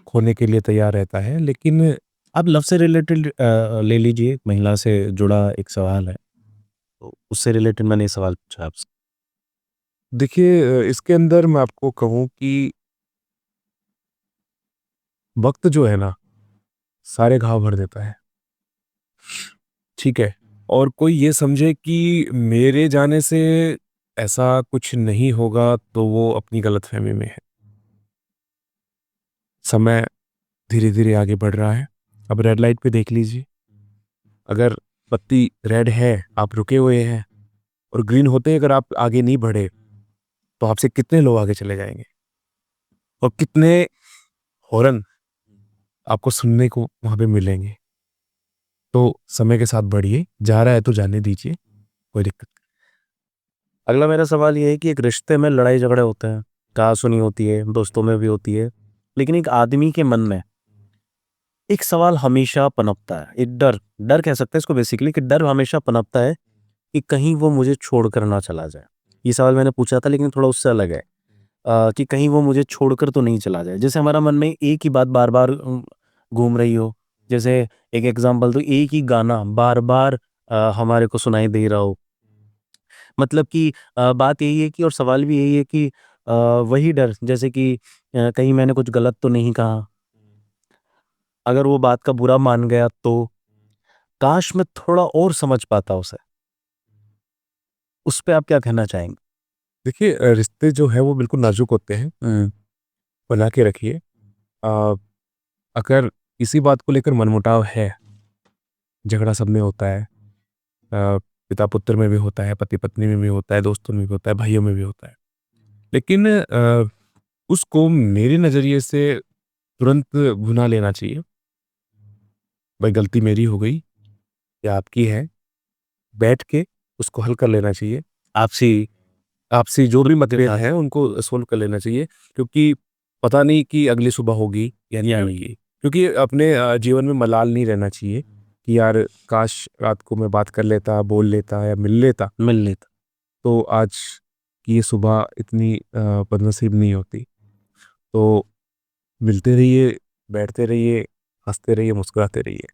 खोने के लिए तैयार रहता है, लेकिन आप लव से रिलेटेड ले लीजिए, महिला से जुड़ा एक सवाल है, तो उससे रिलेटेड मैंने ये सवाल पूछा आपसे। देखिए इसके अंदर मैं आपको कहूँ कि वक्त जो है ना, सारे घाव भर देता है, ठीक है? और कोई ये समझे कि मेरे जाने से ऐसा कुछ नहीं होगा, तो वो अपनी गलतफ़हमी में है। समय धीरे-धीरे आगे बढ़ रहा है। अब रेड लाइट पे देख लीजिए, अगर बत्ती रेड है, आप रुके हुए हैं और ग्रीन होते ही अगर आप आगे नहीं बढ़े, तो आपसे कितने लोग आगे चले जाएँगे और कितने हॉर्न आपको सुनने को वहाँ पे मिलेंगे। तो समय के साथ बढ़िए, जा रहा है तो जाने दीजिए, कोई दिक्कत अगला मेरा सवाल ये है कि एक रिश्ते में लड़ाई झगड़े होते हैं, कहा-सुनी होती है, दोस्तों में भी होती है, लेकिन एक आदमी के मन में एक सवाल हमेशा पनपता है, एक डर डर कह सकते हैं इसको बेसिकली, कि डर हमेशा पनपता है कि कहीं वो मुझे छोड़कर ना चला जाए। ये सवाल मैंने पूछा था, लेकिन थोड़ा उससे अलग है, कि कहीं वो मुझे छोड़कर तो नहीं चला जाए। जैसे हमारा मन में एक ही बात बार-बार घूम रही हो। जैसे एक एग्ज़ाम्पल दूँ, एक ही गाना बार-बार हमारे को सुनाई दे रहा हो। मतलब कि बात यही है कि, और सवाल भी यही है कि वही डर, जैसे कि कहीं मैंने कुछ गलत तो नहीं कहा? अगर वो बात का बुरा मान गया तो? काश मैं थोड़ा और समझ पाता उसे। उस पे आप क्या कहना चाहेंगे? देखिए रिश्ते जो हैं वो बिल्कुल नाज़ुक होते हैं, हुँ, बना के रखिए। अ, अगर किसी बात को लेकर मनमुटाव है, झगड़ा सब में होता है। पिता-पुत्र में भी होता है, पति-पत्नी में भी होता है, दोस्तों में भी होता है, भाइयों में भी होता है। लेकिन उसको मेरे नज़रिए से तुरंत भुना लेना चाहिए। भाई गलती मेरी हो गई या आपकी है, बैठ के उसको हल कर लेना चाहिए। आपसी आपसी जो भी मतभेद हैं उनको सॉल्व कर लेना चाहिए, क्योंकि पता नहीं कि अगली सुबह होगी या नहीं होगी। क्योंकि अपने जीवन में मलाल नहीं रहना चाहिए कि यार काश रात को मैं बात कर लेता, बोल लेता या मिल लेता, मिल लेता। तो आज की ये सुबह इतनी बदनसीब नहीं होती। तो मिलते रहिए, बैठते रहिए, हँसते रहिए, मुस्कुराते रहिए।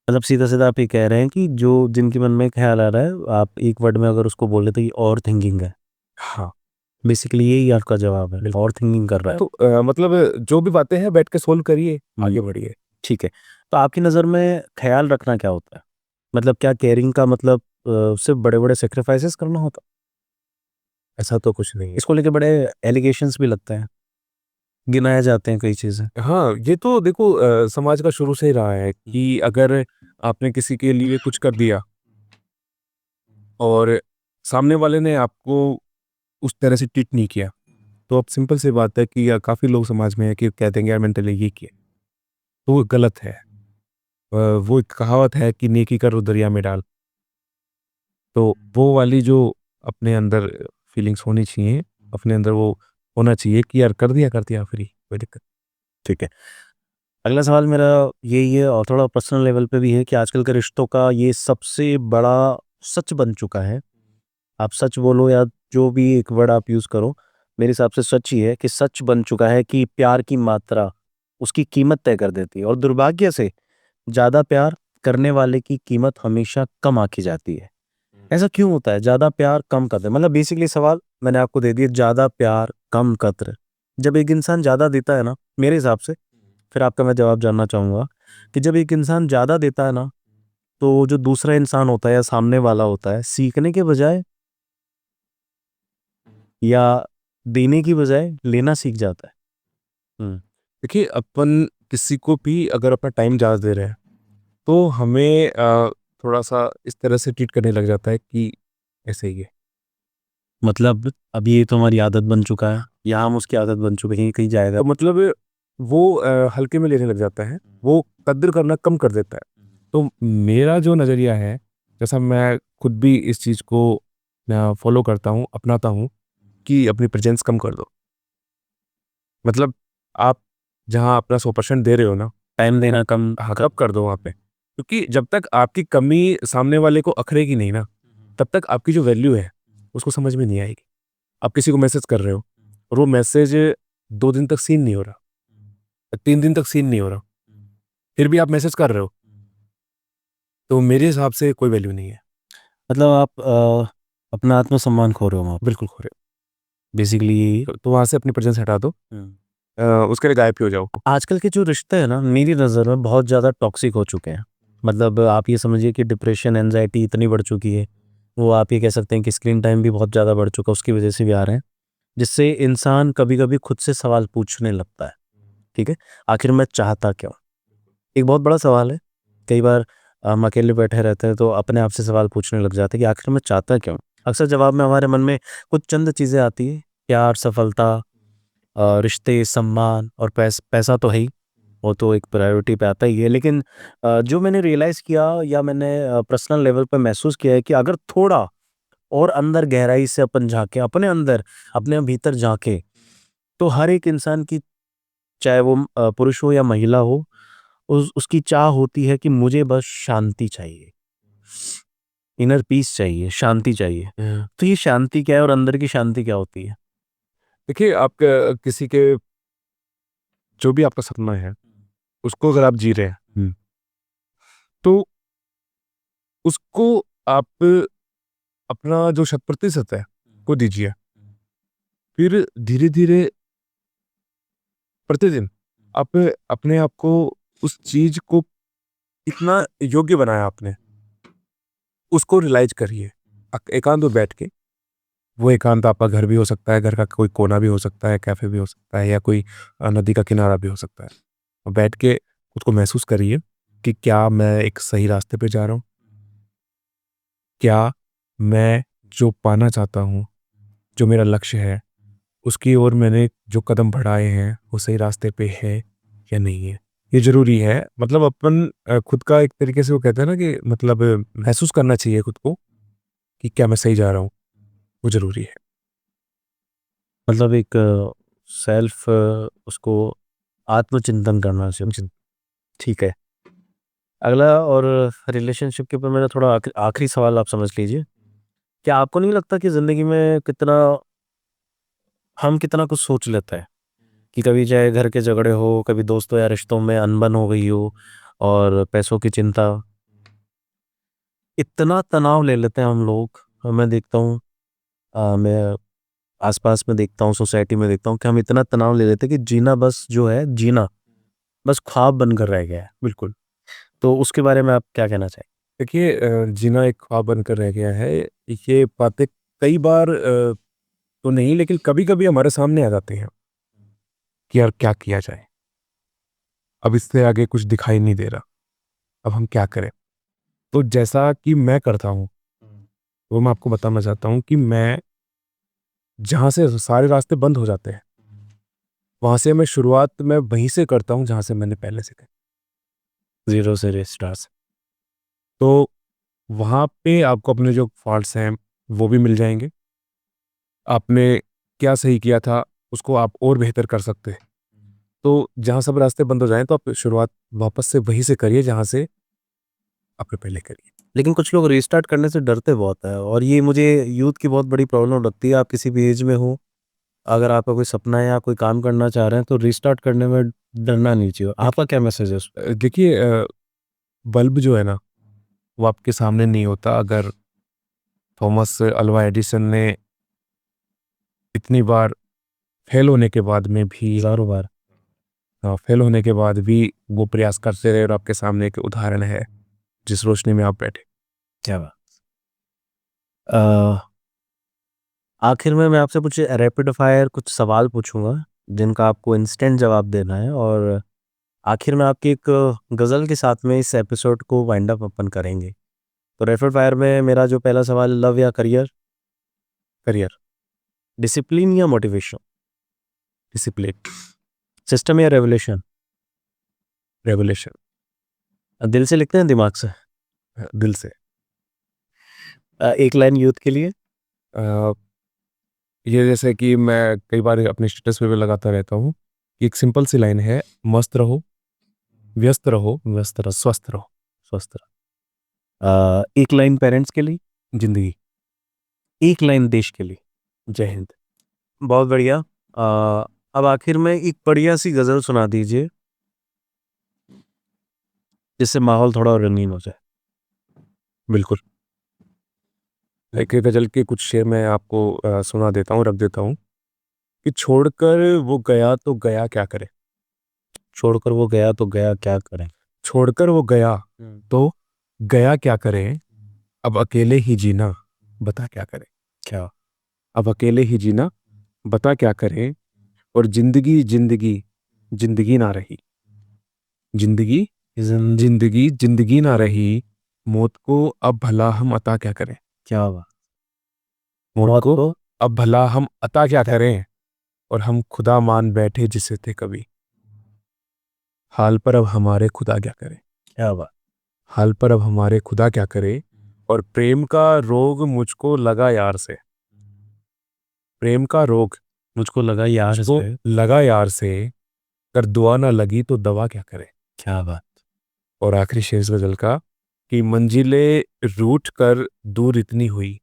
मतलब सीधा-सीधा आप ये कह रहे हैं कि जो जिनके मन में ख़्याल आ रहा है, आप एक वर्ड में अगर उसको बोले तो ये ओवरथिंकिंग है। हाँ, बेसिकली यही आपका जवाब है, बिल्कुल। ओवरथिंकिंग कर रहा है। तो मतलब जो भी बातें हैं बैठ के सॉल्व करिए, हुँ, आगे बढ़िए। ठीक है। तो आपकी नज़र में ख़्याल रखना क्या होता है? मतलब क्या केयरिंग का मतलब सिर्फ़ बड़े-बड़े सैक्रिफाइसेस करना होता है? ऐसा तो कुछ नहीं है। इसको लेके बड़े एलिगेशंस भी लगते हैं, गिनाए जाते हैं कई चीज़ें। हाँ, ये तो देखो समाज का शुरू से ही रहा है कि अगर आपने किसी के लिए कुछ कर दिया और सामने वाले ने आपको उस तरह से ट्रीट नहीं किया, तो अब सिंपल सी बात है कि काफ़ी लोग समाज में है कि कह देंगे यार मैंने तेरे लिए ये किया, तो वो गलत है। वो एक कहावत है कि नेकी कर दरिया में डाल, तो वो वाली जो अपने अंदर फीलिंग्स होनी चाहिए, अपने अंदर वो होना चाहिए कि यार कर दिया फ्री, कोई दिक्कत ठीक है। अगला सवाल मेरा यही है, और थोड़ा पर्सनल लेवल पे भी है, कि आजकल के रिश्तों का ये सबसे बड़ा सच बन चुका है। आप सच बोलो या जो भी एक वर्ड आप यूज़ करो, मेरे हिसाब से सच ही है कि सच बन चुका है कि प्यार की मात्रा उसकी कीमत तय कर देती है, और दुर्भाग्य से ज़्यादा प्यार करने वाले की कीमत हमेशा कम आंकी जाती है। ऐसा क्यों होता है? ज़्यादा प्यार कम कदर, मतलब बेसिकली सवाल मैंने आपको दे दिया, ज़्यादा प्यार कम कद्र। जब एक इंसान ज़्यादा देता है ना, मेरे हिसाब से, फिर आपका मैं जवाब जानना चाहूँगा, कि जब एक इंसान ज़्यादा देता है ना, तो जो दूसरा इंसान होता है या सामने वाला होता है, सीखने के बजाय या देने की बजाय लेना सीख जाता है। हुँ, देखिए, अपन किसी को भी अगर अपना टाइम ज़्यादा दे रहे हैं, तो हमें थोड़ा-सा इस तरह से ट्रीट करने लग जाता है कि ऐसे ही है। मतलब अब ये तो हमारी आदत बन चुका है, या हम उसकी आदत बन चुके हैं, कहीं जाएगा। तो मतलब वो हल्के में लेने लग जाता है, वो कद्र करना कम कर देता है। तो मेरा जो नज़रिया है, जैसा मैं खुद भी इस चीज़ को मैं फॉलो करता हूँ, अपनाता हूँ कि अपनी प्रेजेंस कम कर दो। मतलब आप जहाँ अपना 100% दे रहे हो ना, टाइम देना कम हाँ, कब कर दो वहाँ पे, क्योंकि जब तक आपकी कमी सामने वाले को अखरेगी नहीं ना, तब तक आपकी जो वैल्यू है उसको समझ में नहीं आएगी। आप किसी को मैसेज कर रहे हो और वो मैसेज 2 दिन तक सीन नहीं हो रहा, 3 दिन तक सीन नहीं हो रहा, फिर भी आप मैसेज कर रहे हो, तो मेरे हिसाब से कोई वैल्यू नहीं है। मतलब आप अपना आत्मसम्मान खो रहे हो वहाँ पे बिल्कुल खो रहे बेसिकली। हो। तो वहाँ से अपनी प्रेजेंस हटा दो, उसके लिए गायब ही हो जाओ। आजकल के जो रिश्ते हैं ना, मेरी नज़र में बहुत ज़्यादा टॉक्सिक हो चुके हैं। मतलब आप ये समझिए कि डिप्रेशन, एंजाइटी इतनी बढ़ चुकी है, वो आप ये कह सकते हैं कि स्क्रीन टाइम भी बहुत ज़्यादा बढ़ चुका है, उसकी वजह से भी आ रहे हैं, जिससे इंसान कभी-कभी खुद से सवाल पूछने लगता है, ठीक है? आखिर मैं चाहता क्या हूँ? एक बहुत बड़ा सवाल है। कई बार हम अकेले बैठे रहते हैं तो अपने आप से सवाल पूछने लग जाते हैं कि आखिर मैं चाहता क्या हूँ? अक्सर जवाब में हमारे मन में कुछ चंद चीज़ें आती हैं, प्यार, सफलता, रिश्ते, सम्मान और पैसा तो है ही, वो तो एक प्रायोरिटी पे आता ही है। लेकिन जो मैंने रियलाइज़ किया या मैंने पर्सनल लेवल पे महसूस किया है कि अगर थोड़ा और अंदर गहराई से अपन झाँकें, अपने अंदर, अपने भीतर झाँकें, तो हर एक इंसान की, चाहे वो पुरुष हो या महिला हो, उसकी चाह होती है कि मुझे बस शांति चाहिए, इनर पीस चाहिए, शांति चाहिए। तो ये शांति क्या है और अंदर की शांति क्या होती है? देखिए, आप किसी के जो भी आपका सपना है, उसको अगर आप जी रहे हैं, तो उसको आप अपना जो 100% है, वो दीजिए। फिर धीरे-धीरे प्रतिदिन आप अपने आप को उस चीज़ को इतना योग्य बनाया आपने, उसको रियलाइज़ करिए। एकांत में बैठ के, वो एकांत आपका घर भी हो सकता है, घर का कोई कोना भी हो सकता है, कैफ़े भी हो सकता है या कोई नदी का किनारा भी हो सकता है। और बैठ के खुद को महसूस करिए कि क्या मैं एक सही रास्ते पे जा रहा हूँ? क्या मैं जो पाना चाहता हूँ, जो मेरा लक्ष्य है, उसकी ओर मैंने जो कदम बढ़ाए हैं, वो सही रास्ते पे है या नहीं है? ये ज़रूरी है। मतलब अपन खुद का एक तरीके से वो कहते हैं ना कि मतलब महसूस करना चाहिए खुद को कि क्या मैं सही जा रहा हूँ, वो ज़रूरी है। मतलब एक सेल्फ उसको आत्मचिंतन करना चाहिए। जी। ठीक है। अगला और रिलेशनशिप के ऊपर मेरा थोड़ा आखिरी सवाल आप समझ लीजिए। क्या आपको नहीं लगता कि ज़िंदगी में हम कितना कुछ सोच लेते हैं कि कभी चाहे घर के झगड़े हो, कभी दोस्तों या रिश्तों में अनबन हो गई हो और पैसों की चिंता, इतना तनाव ले लेते हैं हम लोग। मैं देखता हूँ, मैं आस-पास में देखता हूँ, सोसाइटी में देखता हूँ कि हम इतना तनाव ले लेते हैं कि जीना बस जो है, जीना बस ख्वाब बनकर रह गया है। बिल्कुल। तो उसके बारे में आप क्या कहना चाहेंगे? देखिए, जीना एक ख्वाब बनकर रह गया है। ये बातें कई बार तो नहीं, लेकिन कभी-कभी हमारे सामने आ जाती हैं कि यार क्या किया जाए? अब इससे आगे कुछ दिखाई नहीं दे रहा, अब हम क्या करें? तो जैसा कि मैं करता हूँ, वो मैं आपको बताना चाहता हूँ कि मैं जहाँ से सारे रास्ते बंद हो जाते हैं, वहाँ से मैं शुरुआत मैं वहीं से करता हूँ जहाँ से मैंने पहले से करी। ज़ीरो से रिस्टार्ट से। तो वहाँ पे आपको अपने जो फ़ॉल्ट्स हैं, वो भी मिल जाएँगे। आपने क्या सही किया था, उसको आप और बेहतर कर सकते हैं। तो जहाँ सब रास्ते बंद हो जाएँ, तो आप शुरुआत वापस से वहीं से करिए जहाँ से आपने पहले करी। लेकिन कुछ लोग रीस्टार्ट करने से डरते बहुत हैं और ये मुझे यूथ की बहुत बड़ी प्रॉब्लम लगती है। आप किसी भी एज में हो, अगर आपका कोई सपना है या कोई काम करना चाह रहे हैं, तो रीस्टार्ट करने में डरना नहीं चाहिए। आपका क्या मैसेज है उस पे? देखिए, बल्ब जो है ना, वो आपके सामने नहीं होता। अगर थॉमस अल्वा एडिसन ने इतनी बार फेल होने के बाद में भी हज़ारों बार। फेल होने के बाद भी वो प्रयास करते रहे और आपके सामने एक उदाहरण है, जिस रोशनी में आप बैठे। क्या बात! अ, आखिर में मैं आपसे कुछ रैपिड फायर कुछ सवाल पूछूँगा, जिनका आपको इंस्टेंट जवाब देना है और आखिर में आपकी एक गज़ल के साथ में इस एपिसोड को वाइंड अप अपन करेंगे। तो रैपिड फायर में मेरा जो पहला सवाल है, लव या करियर? करियर। डिसिप्लिन या मोटिवेशन? डिसिप्लिन। सिस्टम या रेवोल्यूशन? रेवोल्यूशन। दिल से लिखते हैं दिमाग से? दिल से। एक लाइन यूथ के लिए? अ, ये जैसे कि मैं कई बार अपने स्टेटस पे भी लगाता रहता हूँ कि एक सिंपल सी लाइन है, मस्त रहो, व्यस्त रहो, व्यस्त रहो, स्वस्थ रहो। स्वस्थ रहो। एक लाइन पेरेंट्स के लिए, जिंदगी। एक लाइन देश के लिए। जय हिंद। बहुत बढ़िया। अब आखिर में एक बढ़िया सी गजल सुना दीजिए जिससे माहौल थोड़ा और रंगीन हो जाए। बिल्कुल। एक गजल के कुछ शेर मैं आपको सुना देता हूँ, रख देता हूँ कि छोड़कर वो गया तो गया क्या करे। छोड़कर वो गया तो गया क्या करें। छोड़कर वो गया तो गया क्या करे, अब अकेले ही जीना बता क्या करे। क्या। अब अकेले ही जीना बता क्या करे, और जिंदगी जिंदगी जिंदगी ना रही। जिंदगी जिंदगी जिंदगी ना रही, मौत को अब भला हम अता क्या करें। क्या बात। मौत मौत को को अब भला हम अता क्या करें, और हम खुदा मान बैठे जिसे थे कभी। हाल पर अब हमारे खुदा क्या करे। क्या बात। हाल पर अब हमारे खुदा क्या करे, और प्रेम का रोग मुझको लगा यार से। प्रेम का रोग मुझको लगा यार मुझको से। लगा यार से, कर दुआ ना लगी तो दवा क्या करे। क्या बात। और आखिरी शेर इस गजल का कि मंजिलें रूठ कर दूर इतनी हुई।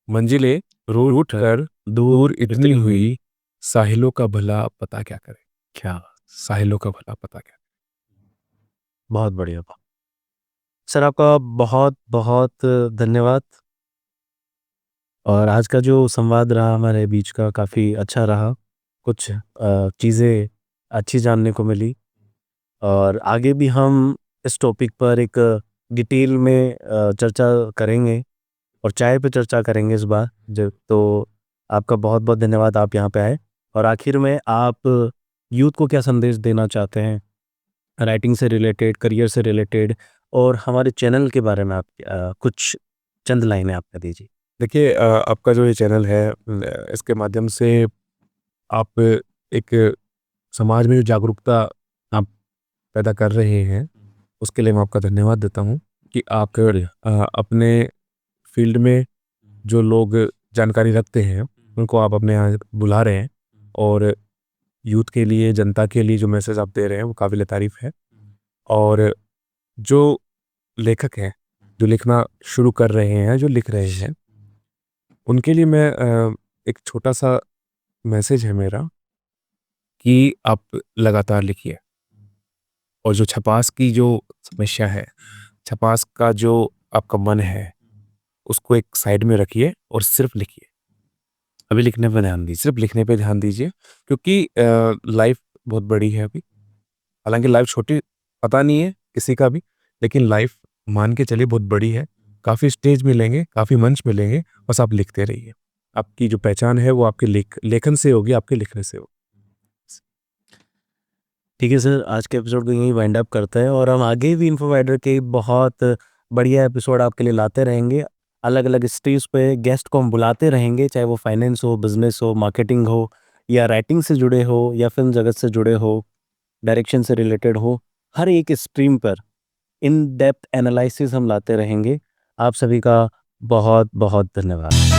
मंजिलें रूठ कर दूर इतनी हुई, साहिलों का भला पता क्या करे। क्या बात। साहिलों का भला पता क्या बहुत बढ़िया। सर आपका बहुत बहुत धन्यवाद। और आज का जो संवाद रहा हमारे बीच का काफ़ी अच्छा रहा। कुछ चीज़ें अच्छी जानने को मिली और आगे भी हम इस टॉपिक पर एक डिटेल में चर्चा करेंगे और चाय पे चर्चा करेंगे इस बार। जब तो आपका बहुत बहुत धन्यवाद, आप यहाँ पे आए। और आखिर में आप यूथ को क्या संदेश देना चाहते हैं, राइटिंग से रिलेटेड, करियर से रिलेटेड, और हमारे चैनल के बारे में आप कुछ चंद लाइनें आप दीजिए। देखिए, आपका जो ये चैनल है, इसके माध्यम से आप एक समाज में जो जागरूकता आप पैदा कर रहे हैं, उसके लिए मैं आपका धन्यवाद देता हूँ कि आप अपने फील्ड में जो लोग जानकारी रखते हैं उनको आप अपने यहाँ बुला रहे हैं, और यूथ के लिए, जनता के लिए जो मैसेज आप दे रहे हैं वो काबिल तारीफ है। और जो लेखक हैं, जो लिखना शुरू कर रहे हैं, जो लिख रहे हैं, उनके लिए मैं एक छोटा सा मैसेज है मेरा कि आप लगातार लिखिए। और जो छपास की जो समस्या है, छपास का जो आपका मन है, उसको एक साइड में रखिए और सिर्फ लिखिए। अभी लिखने पर ध्यान दीजिए। सिर्फ लिखने पे ध्यान दीजिए, क्योंकि लाइफ बहुत बड़ी है अभी। हालांकि लाइफ छोटी पता नहीं है किसी का भी, लेकिन लाइफ मान के चलिए बहुत बड़ी है। काफ़ी स्टेज मिलेंगे, काफ़ी मंच मिलेंगे, बस आप लिखते रहिए। आपकी जो पहचान है वो आपके लेखन से होगी, आपके लिखने से होगी। ठीक है सर, आज के एपिसोड को यहीं वाइंड अप करते हैं और हम आगे भी इन्फो वाइडर के बहुत बढ़िया एपिसोड आपके लिए लाते रहेंगे। अलग अलग स्टेज पे गेस्ट को हम बुलाते रहेंगे, चाहे वो फाइनेंस हो, बिजनेस हो, मार्केटिंग हो, या राइटिंग से जुड़े हो, या फिल्म जगत से जुड़े हो, डायरेक्शन से रिलेटेड हो। हर एक स्ट्रीम पर इन डेप्थ एनालिसिस हम लाते रहेंगे। आप सभी का बहुत बहुत धन्यवाद।